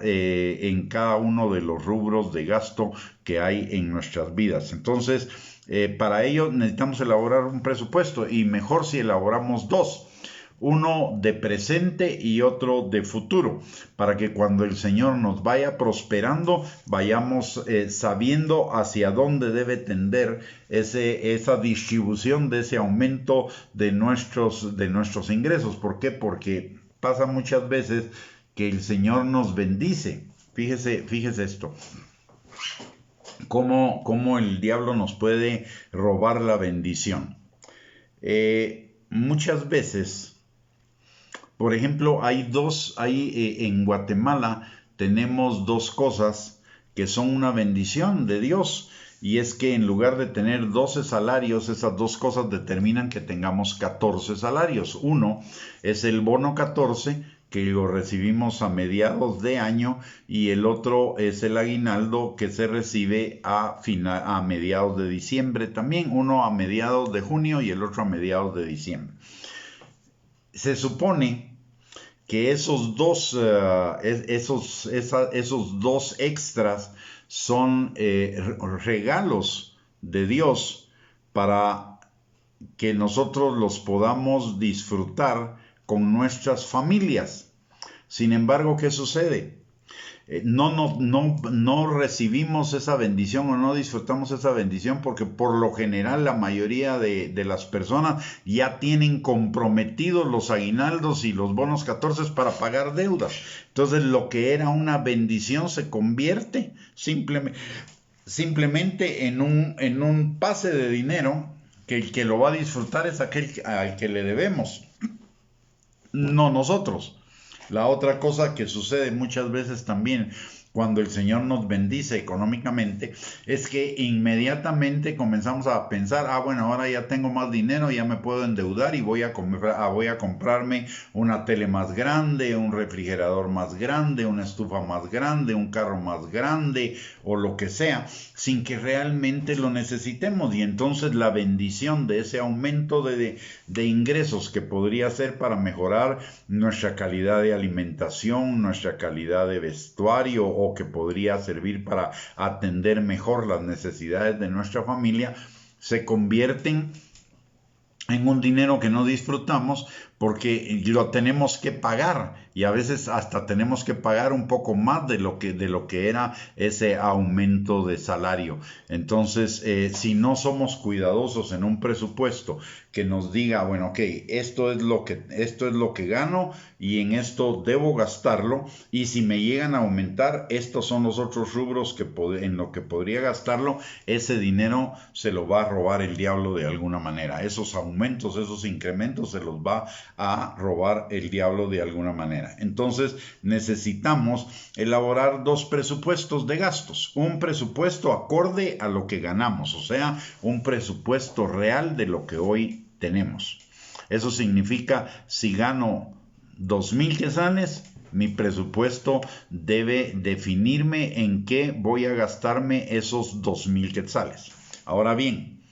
en cada uno de los rubros de gasto que hay en nuestras vidas. Entonces, para ello necesitamos elaborar un presupuesto y mejor si elaboramos dos. Uno de presente y otro de futuro, para que cuando el Señor nos vaya prosperando, vayamos sabiendo hacia dónde debe tender esa distribución de ese aumento de nuestros ingresos. ¿Por qué? Porque pasa muchas veces que el Señor nos bendice. Fíjese esto. ¿Cómo el diablo nos puede robar la bendición? Muchas veces, por ejemplo, en Guatemala tenemos dos cosas que son una bendición de Dios. Y es que en lugar de tener 12 salarios, esas dos cosas determinan que tengamos 14 salarios. Uno es el bono 14, que lo recibimos a mediados de año, y el otro es el aguinaldo que se recibe a mediados de diciembre también, uno a mediados de junio y el otro a mediados de diciembre. Se supone que esos dos extras son regalos de Dios para que nosotros los podamos disfrutar con nuestras familias. Sin embargo, ¿qué sucede? No recibimos esa bendición o no disfrutamos esa bendición porque por lo general la mayoría de las personas ya tienen comprometidos los aguinaldos y los bonos 14 para pagar deudas. Entonces lo que era una bendición se convierte simplemente en un pase de dinero que el que lo va a disfrutar es aquel al que le debemos, no nosotros. La otra cosa que sucede muchas veces también cuando el Señor nos bendice económicamente es que inmediatamente comenzamos a pensar, bueno, ahora ya tengo más dinero, ya me puedo endeudar y voy a comprarme una tele más grande, un refrigerador más grande, una estufa más grande, un carro más grande o lo que sea, sin que realmente lo necesitemos. Y entonces la bendición de ese aumento de ingresos que podría ser para mejorar nuestra calidad de alimentación, nuestra calidad de vestuario, o que podría servir para atender mejor las necesidades de nuestra familia, se convierten en un dinero que no disfrutamos porque lo tenemos que pagar, y a veces hasta tenemos que pagar un poco más de lo que era ese aumento de salario. Entonces, si no somos cuidadosos en un presupuesto que nos diga, bueno, ok, esto es lo que gano y en esto debo gastarlo, y si me llegan a aumentar, estos son los otros rubros en lo que podría gastarlo, ese dinero se lo va a robar el diablo de alguna manera. Esos aumentos, esos incrementos se los va a robar el diablo de alguna manera. Entonces necesitamos elaborar dos presupuestos de gastos, un presupuesto acorde a lo que ganamos, o sea, un presupuesto real de lo que hoy tenemos. Eso significa, si gano 2,000 quetzales, mi presupuesto debe definirme en qué voy a gastarme esos 2,000 quetzales. Ahora bien,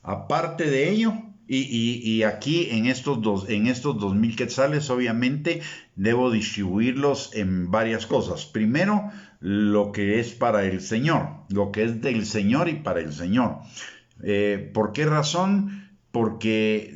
aparte de ello, y aquí en estos 2,000 quetzales, obviamente, debo distribuirlos en varias cosas. Primero, lo que es para el Señor, lo que es del Señor y para el Señor. ¿Por qué razón? Porque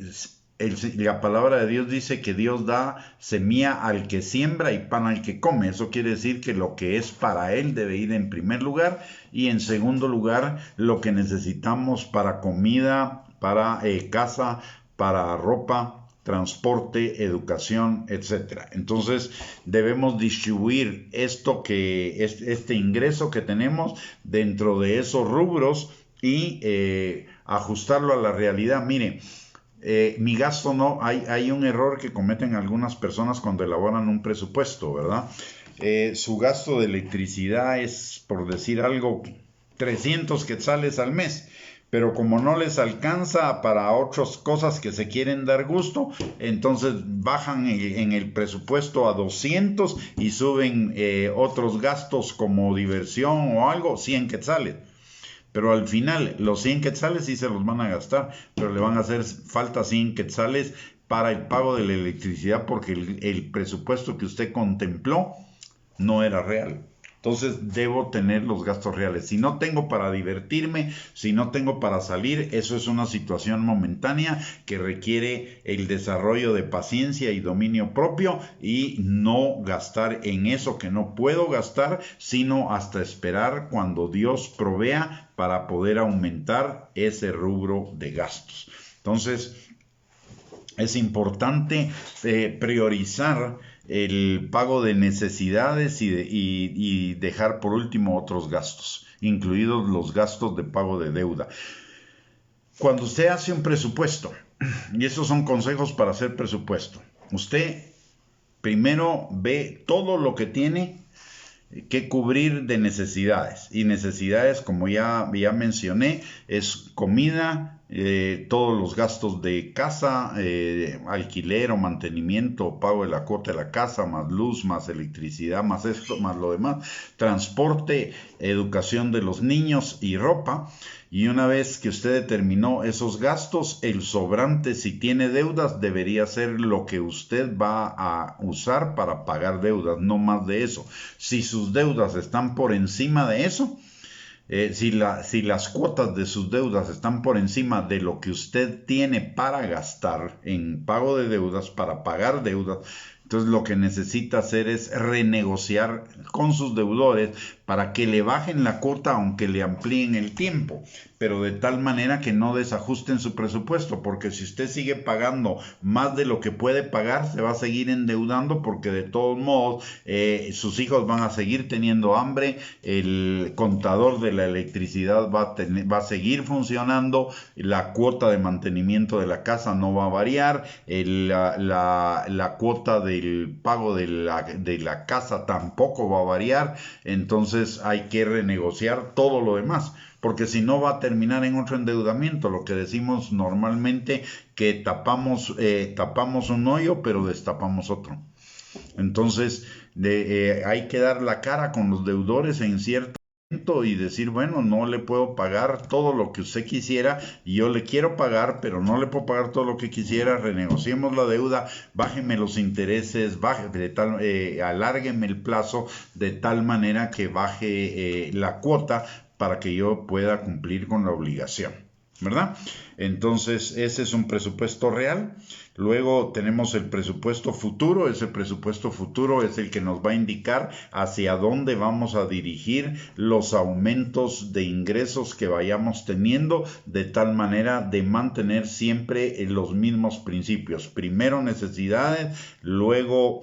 la palabra de Dios dice que Dios da semilla al que siembra y pan al que come. Eso quiere decir que lo que es para Él debe ir en primer lugar, y en segundo lugar, lo que necesitamos para comida, para casa, para ropa, transporte, educación, etc. Entonces debemos distribuir este ingreso que tenemos dentro de esos rubros y ajustarlo a la realidad. Mire, mi gasto no, hay un error que cometen algunas personas cuando elaboran un presupuesto, ¿verdad? Su gasto de electricidad es, por decir algo, 300 quetzales al mes, pero como no les alcanza para otras cosas que se quieren dar gusto, entonces bajan en el presupuesto a 200 y suben otros gastos como diversión o algo, 100 quetzales. Pero al final, los 100 quetzales sí se los van a gastar, pero le van a hacer falta 100 quetzales para el pago de la electricidad porque el presupuesto que usted contempló no era real. Entonces debo tener los gastos reales. Si no tengo para divertirme, si no tengo para salir, eso es una situación momentánea que requiere el desarrollo de paciencia y dominio propio y no gastar en eso que no puedo gastar, sino hasta esperar cuando Dios provea para poder aumentar ese rubro de gastos. Entonces es importante priorizar el pago de necesidades y dejar por último otros gastos, incluidos los gastos de pago de deuda. Cuando usted hace un presupuesto, y estos son consejos para hacer presupuesto, usted primero ve todo lo que tiene que cubrir de necesidades. Y necesidades, como ya mencioné, es comida, todos los gastos de casa, alquiler o mantenimiento, pago de la cuota de la casa, más luz, más electricidad, más esto, más lo demás, transporte, educación de los niños y ropa. Y una vez que usted determinó esos gastos, el sobrante, si tiene deudas, debería ser lo que usted va a usar para pagar deudas, no más de eso. Si sus deudas están por encima de eso, si las cuotas de sus deudas están por encima de lo que usted tiene para gastar en pago de deudas, para pagar deudas, entonces lo que necesita hacer es renegociar con sus deudores para que le bajen la cuota aunque le amplíen el tiempo, pero de tal manera que no desajusten su presupuesto, porque si usted sigue pagando más de lo que puede pagar, se va a seguir endeudando porque de todos modos sus hijos van a seguir teniendo hambre, el contador de la electricidad va a seguir funcionando, la cuota de mantenimiento de la casa no va a variar, la cuota del pago de la casa tampoco va a variar, entonces hay que renegociar todo lo demás, porque si no va a terminar en otro endeudamiento, lo que decimos normalmente que tapamos un hoyo pero destapamos otro. Entonces hay que dar la cara con los deudores en cierto y decir, bueno, no le puedo pagar todo lo que usted quisiera y yo le quiero pagar, pero no le puedo pagar todo lo que quisiera, renegociemos la deuda, bájeme los intereses, alárgueme el plazo de tal manera que baje la cuota para que yo pueda cumplir con la obligación, ¿verdad? Entonces ese es un presupuesto real. Luego tenemos el presupuesto futuro. Ese presupuesto futuro es el que nos va a indicar hacia dónde vamos a dirigir los aumentos de ingresos que vayamos teniendo, de tal manera de mantener siempre los mismos principios. Primero necesidades, luego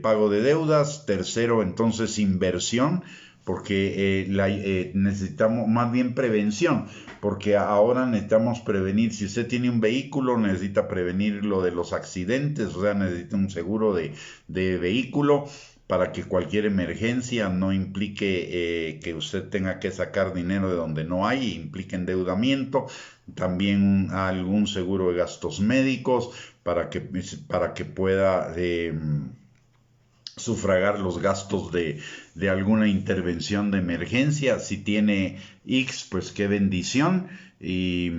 pago de deudas, tercero entonces inversión, porque necesitamos más bien prevención, porque ahora necesitamos prevenir. Si usted tiene un vehículo, necesita prevenir lo de los accidentes, o sea, necesita un seguro de vehículo para que cualquier emergencia no implique que usted tenga que sacar dinero de donde no hay, implique endeudamiento. También algún seguro de gastos médicos para que pueda sufragar los gastos de alguna intervención de emergencia. Si tiene X, pues qué bendición, y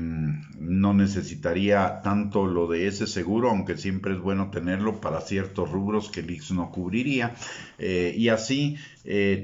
no necesitaría tanto lo de ese seguro, aunque siempre es bueno tenerlo para ciertos rubros que el X no cubriría, y así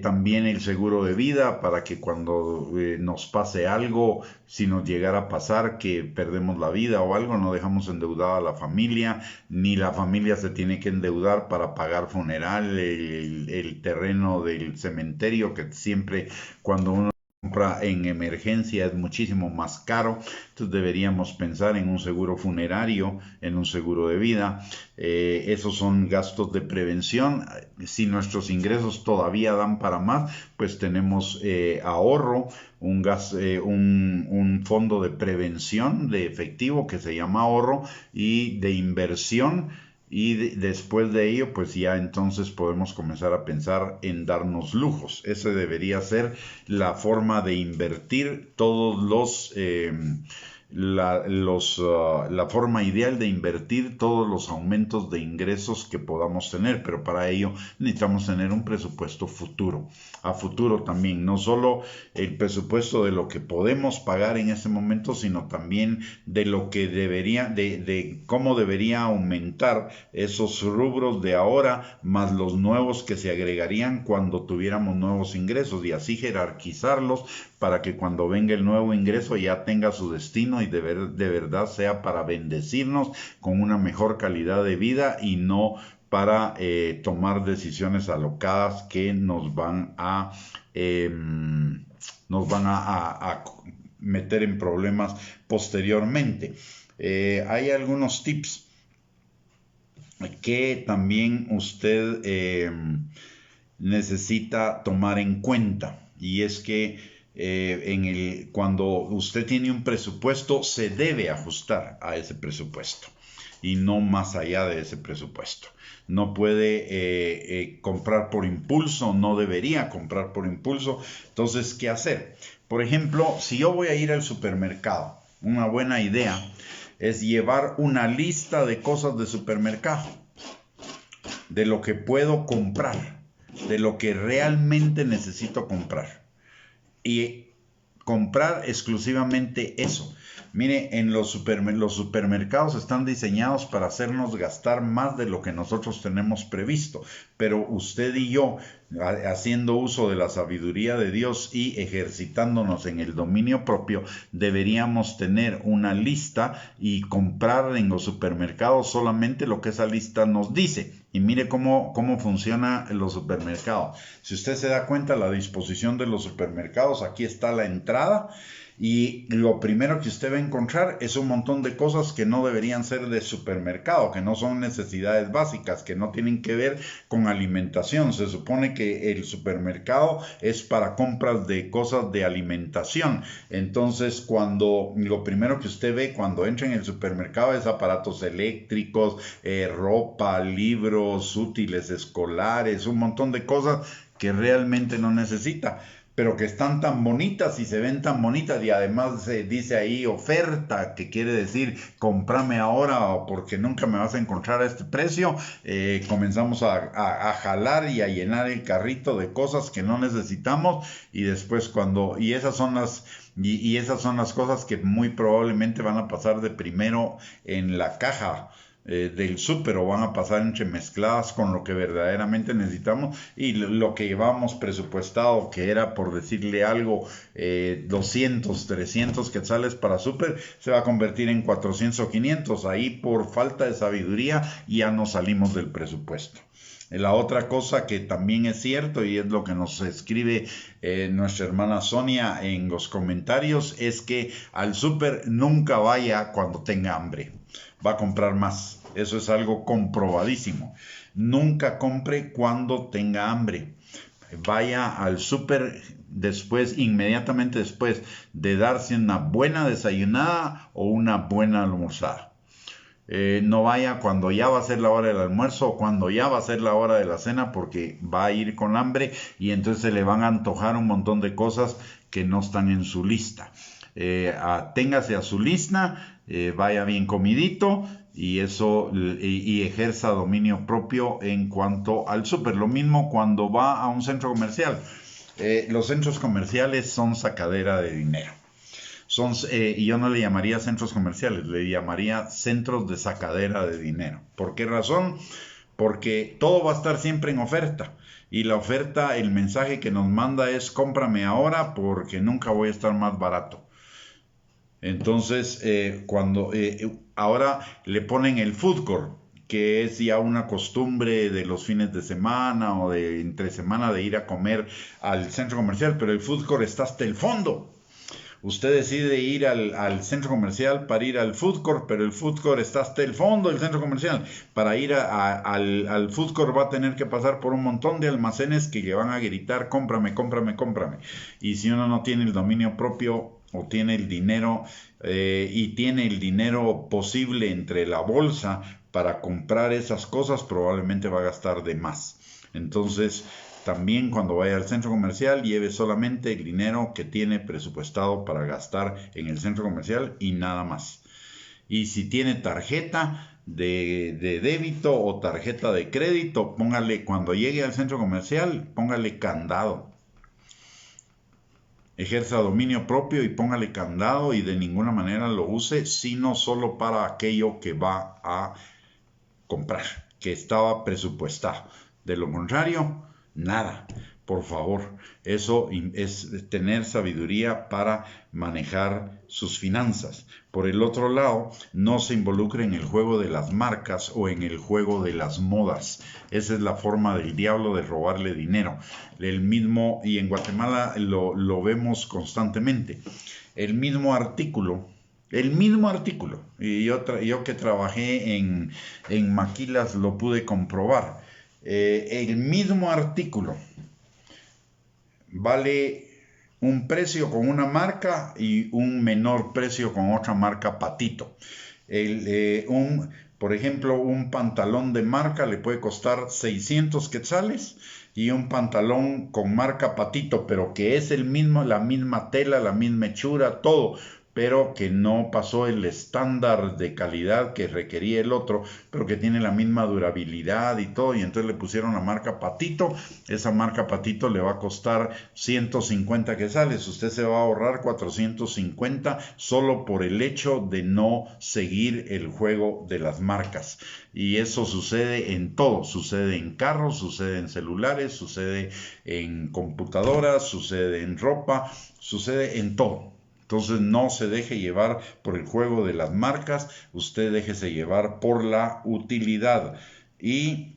también el seguro de vida para que cuando nos pase algo, si nos llegara a pasar que perdemos la vida o algo, no dejamos endeudada a la familia, ni la familia se tiene que endeudar para pagar funeral, el terreno del cementerio, que siempre cuando uno compra en emergencia es muchísimo más caro, entonces deberíamos pensar en un seguro funerario, en un seguro de vida. Esos son gastos de prevención. Si nuestros ingresos todavía dan para más, pues tenemos ahorro, un fondo de prevención de efectivo que se llama ahorro y de inversión. Y después de ello, pues ya entonces podemos comenzar a pensar en darnos lujos. Esa debería ser la forma de invertir todos la forma ideal de invertir todos los aumentos de ingresos que podamos tener, pero para ello necesitamos tener un presupuesto futuro, a futuro también, no solo el presupuesto de lo que podemos pagar en ese momento, sino también de lo que debería, de cómo debería aumentar esos rubros de ahora, más los nuevos que se agregarían cuando tuviéramos nuevos ingresos, y así jerarquizarlos para que cuando venga el nuevo ingreso ya tenga su destino y de verdad sea para bendecirnos con una mejor calidad de vida y no para tomar decisiones alocadas que nos van a meter en problemas posteriormente. Hay algunos tips que también usted necesita tomar en cuenta, y es que cuando usted tiene un presupuesto, se debe ajustar a ese presupuesto y no más allá de ese presupuesto. No puede comprar por impulso, no debería comprar por impulso. Entonces, ¿qué hacer? Por ejemplo, si yo voy a ir al supermercado, una buena idea es llevar una lista de cosas de supermercado, de lo que puedo comprar, de lo que realmente necesito comprar, y comprar exclusivamente eso. Mire, los supermercados están diseñados para hacernos gastar más de lo que nosotros tenemos previsto, pero usted y yo, haciendo uso de la sabiduría de Dios y ejercitándonos en el dominio propio, deberíamos tener una lista y comprar en los supermercados solamente lo que esa lista nos dice. Y mire cómo funciona los supermercados. Si usted se da cuenta, la disposición de los supermercados, aquí está la entrada, y lo primero que usted va a encontrar es un montón de cosas que no deberían ser de supermercado, que no son necesidades básicas, que no tienen que ver con alimentación. Se supone que el supermercado es para compras de cosas de alimentación. Entonces, lo primero que usted ve cuando entra en el supermercado es aparatos eléctricos, ropa, libros, útiles escolares, un montón de cosas que realmente no necesita, pero que están tan bonitas y se ven tan bonitas, y además dice ahí oferta, que quiere decir cómprame ahora porque nunca me vas a encontrar a este precio. Comenzamos a jalar y a llenar el carrito de cosas que no necesitamos, y después esas son las cosas que muy probablemente van a pasar de primero en la caja del súper, o van a pasar entremezcladas con lo que verdaderamente necesitamos, y lo que llevamos presupuestado, que era, por decirle algo, 200, 300 quetzales para súper, se va a convertir en 400 o 500. Ahí, por falta de sabiduría, ya no salimos del presupuesto. La otra cosa que también es cierto, y es lo que nos escribe nuestra hermana Sonia en los comentarios, es que al súper nunca vaya cuando tenga hambre, va a comprar más. Eso es algo comprobadísimo. Nunca compre cuando tenga hambre. Vaya al súper inmediatamente después de darse una buena desayunada o una buena almorzada. No vaya cuando ya va a ser la hora del almuerzo o cuando ya va a ser la hora de la cena, porque va a ir con hambre y entonces se le van a antojar un montón de cosas que no están en su lista. Aténgase a su lista, vaya bien comidito, y ejerza dominio propio en cuanto al súper. Lo mismo cuando va a un centro comercial. Los centros comerciales son sacadera de dinero. Y yo no le llamaría centros comerciales, le llamaría centros de sacadera de dinero. ¿Por qué razón? Porque todo va a estar siempre en oferta. Y la oferta, el mensaje que nos manda es cómprame ahora porque nunca voy a estar más barato. Entonces, ahora le ponen el food court, que es ya una costumbre de los fines de semana o de entre semana de ir a comer al centro comercial, pero el food court está hasta el fondo. Usted decide ir al centro comercial para ir al food court, pero el food court está hasta el fondo del centro comercial. Para ir al food court va a tener que pasar por un montón de almacenes que le van a gritar, cómprame, cómprame, cómprame. Y si uno no tiene el dominio propio o tiene el dinero y tiene el dinero posible entre la bolsa para comprar esas cosas, probablemente va a gastar de más. Entonces, también cuando vaya al centro comercial, lleve solamente el dinero que tiene presupuestado para gastar en el centro comercial y nada más. Y si tiene tarjeta de débito o tarjeta de crédito, póngale, cuando llegue al centro comercial, póngale candado. Ejerza dominio propio y póngale candado y de ninguna manera lo use, sino solo para aquello que va a comprar, que estaba presupuestado. De lo contrario, nada, por favor. Eso es tener sabiduría para manejar sus finanzas. Por el otro lado, no se involucre en el juego de las marcas o en el juego de las modas. Esa es la forma del diablo de robarle dinero. El mismo, y en Guatemala lo vemos constantemente. El mismo artículo, y yo que trabajé en maquilas lo pude comprobar. El mismo artículo vale un precio con una marca y un menor precio con otra marca patito. Por ejemplo, un pantalón de marca le puede costar 600 quetzales y un pantalón con marca patito, pero que es la misma tela, la misma hechura, todo, pero que no pasó el estándar de calidad que requería el otro, pero que tiene la misma durabilidad y todo, y entonces le pusieron la marca Patito. Esa marca Patito le va a costar 150 quetzales, usted se va a ahorrar 450 solo por el hecho de no seguir el juego de las marcas. Y eso sucede en todo, sucede en carros, sucede en celulares, sucede en computadoras, sucede en ropa, sucede en todo. Entonces no se deje llevar por el juego de las marcas, usted déjese llevar por la utilidad y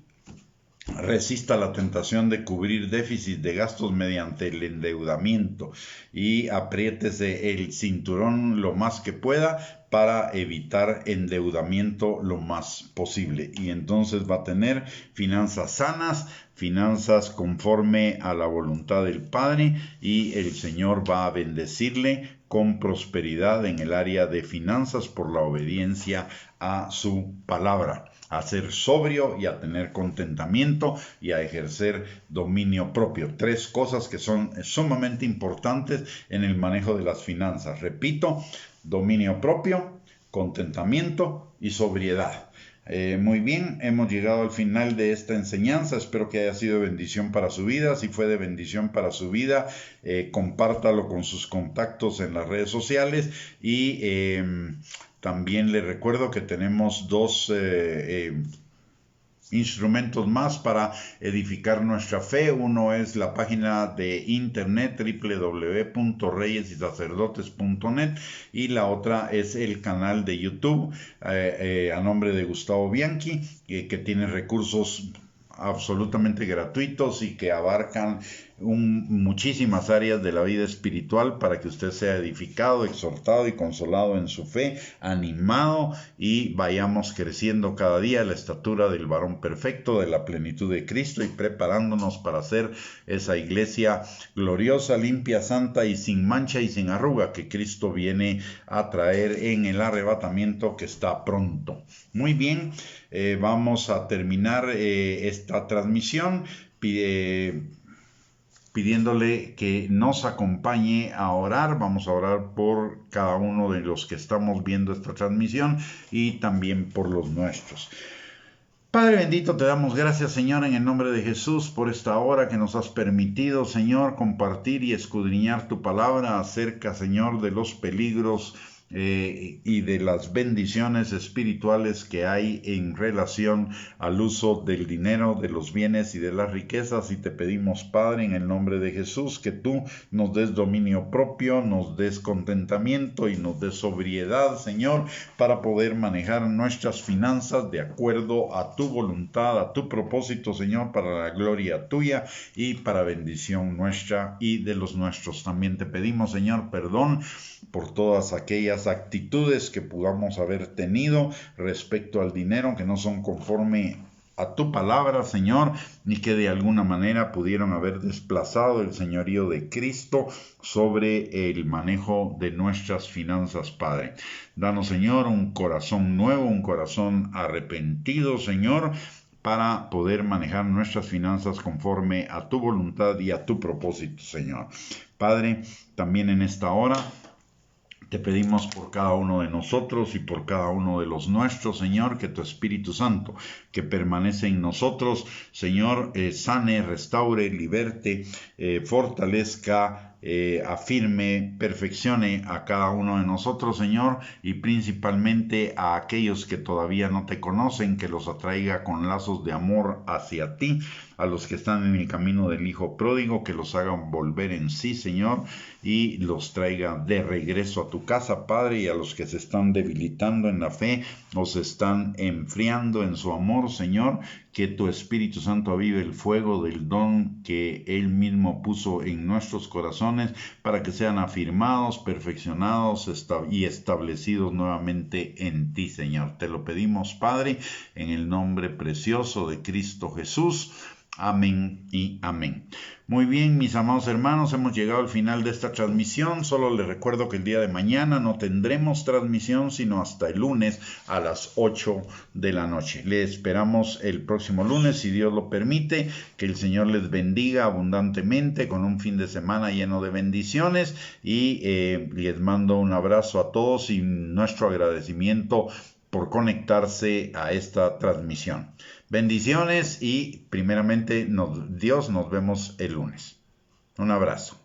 resista la tentación de cubrir déficit de gastos mediante el endeudamiento y apriétese el cinturón lo más que pueda para evitar endeudamiento lo más posible. Y entonces va a tener finanzas sanas, finanzas conforme a la voluntad del Padre, y el Señor va a bendecirle con prosperidad en el área de finanzas por la obediencia a su palabra, a ser sobrio y a tener contentamiento y a ejercer dominio propio. 3 cosas que son sumamente importantes en el manejo de las finanzas. Repito, dominio propio, contentamiento y sobriedad. Muy bien, hemos llegado al final de esta enseñanza. Espero que haya sido de bendición para su vida. Si fue de bendición para su vida, compártalo con sus contactos en las redes sociales y también le recuerdo que tenemos 2 instrumentos más para edificar nuestra fe. Uno es la página de internet www.reyesysacerdotes.net y la otra es el canal de YouTube a nombre de Gustavo Bianchi, que tiene recursos absolutamente gratuitos y que abarcan muchísimas áreas de la vida espiritual para que usted sea edificado, exhortado y consolado en su fe, animado, y vayamos creciendo cada día a la estatura del varón perfecto, de la plenitud de Cristo, y preparándonos para ser esa iglesia gloriosa, limpia, santa y sin mancha y sin arruga que Cristo viene a traer en el arrebatamiento que está pronto. Muy bien, vamos a terminar esta transmisión pidiéndole que nos acompañe a orar. Vamos a orar por cada uno de los que estamos viendo esta transmisión y también por los nuestros. Padre bendito, te damos gracias, Señor, en el nombre de Jesús, por esta hora que nos has permitido, Señor, compartir y escudriñar tu palabra acerca, Señor, de los peligros y de las bendiciones espirituales que hay en relación al uso del dinero, de los bienes y de las riquezas. Y te pedimos, Padre, en el nombre de Jesús, que tú nos des dominio propio, nos des contentamiento y nos des sobriedad, Señor, para poder manejar nuestras finanzas de acuerdo a tu voluntad, a tu propósito, Señor, para la gloria tuya y para bendición nuestra y de los nuestros. También te pedimos, Señor, perdón por todas aquellas actitudes que podamos haber tenido respecto al dinero que no son conforme a tu palabra, Señor, y que de alguna manera pudieron haber desplazado el señorío de Cristo sobre el manejo de nuestras finanzas, Padre. Danos, Señor, un corazón nuevo, un corazón arrepentido, Señor, para poder manejar nuestras finanzas conforme a tu voluntad y a tu propósito, Señor. Padre, también en esta hora te pedimos por cada uno de nosotros y por cada uno de los nuestros, Señor, que tu Espíritu Santo, que permanece en nosotros, Señor, sane, restaure, liberte, fortalezca, afirme, perfeccione a cada uno de nosotros, Señor, y principalmente a aquellos que todavía no te conocen, que los atraiga con lazos de amor hacia ti, a los que están en el camino del Hijo pródigo, que los hagan volver en sí, Señor, y los traiga de regreso a tu casa, Padre, y a los que se están debilitando en la fe, o se están enfriando en su amor, Señor, que tu Espíritu Santo avive el fuego del don que Él mismo puso en nuestros corazones, para que sean afirmados, perfeccionados y establecidos nuevamente en ti, Señor. Te lo pedimos, Padre, en el nombre precioso de Cristo Jesús. Amén y amén. Muy bien, mis amados hermanos, hemos llegado al final de esta transmisión. Solo les recuerdo que el día de mañana no tendremos transmisión, sino hasta el lunes a las 8 de la noche. Les esperamos el próximo lunes, si Dios lo permite. Que el Señor les bendiga abundantemente con un fin de semana lleno de bendiciones. Y les mando un abrazo a todos y nuestro agradecimiento por conectarse a esta transmisión. Bendiciones y primeramente Dios, nos vemos el lunes. Un abrazo.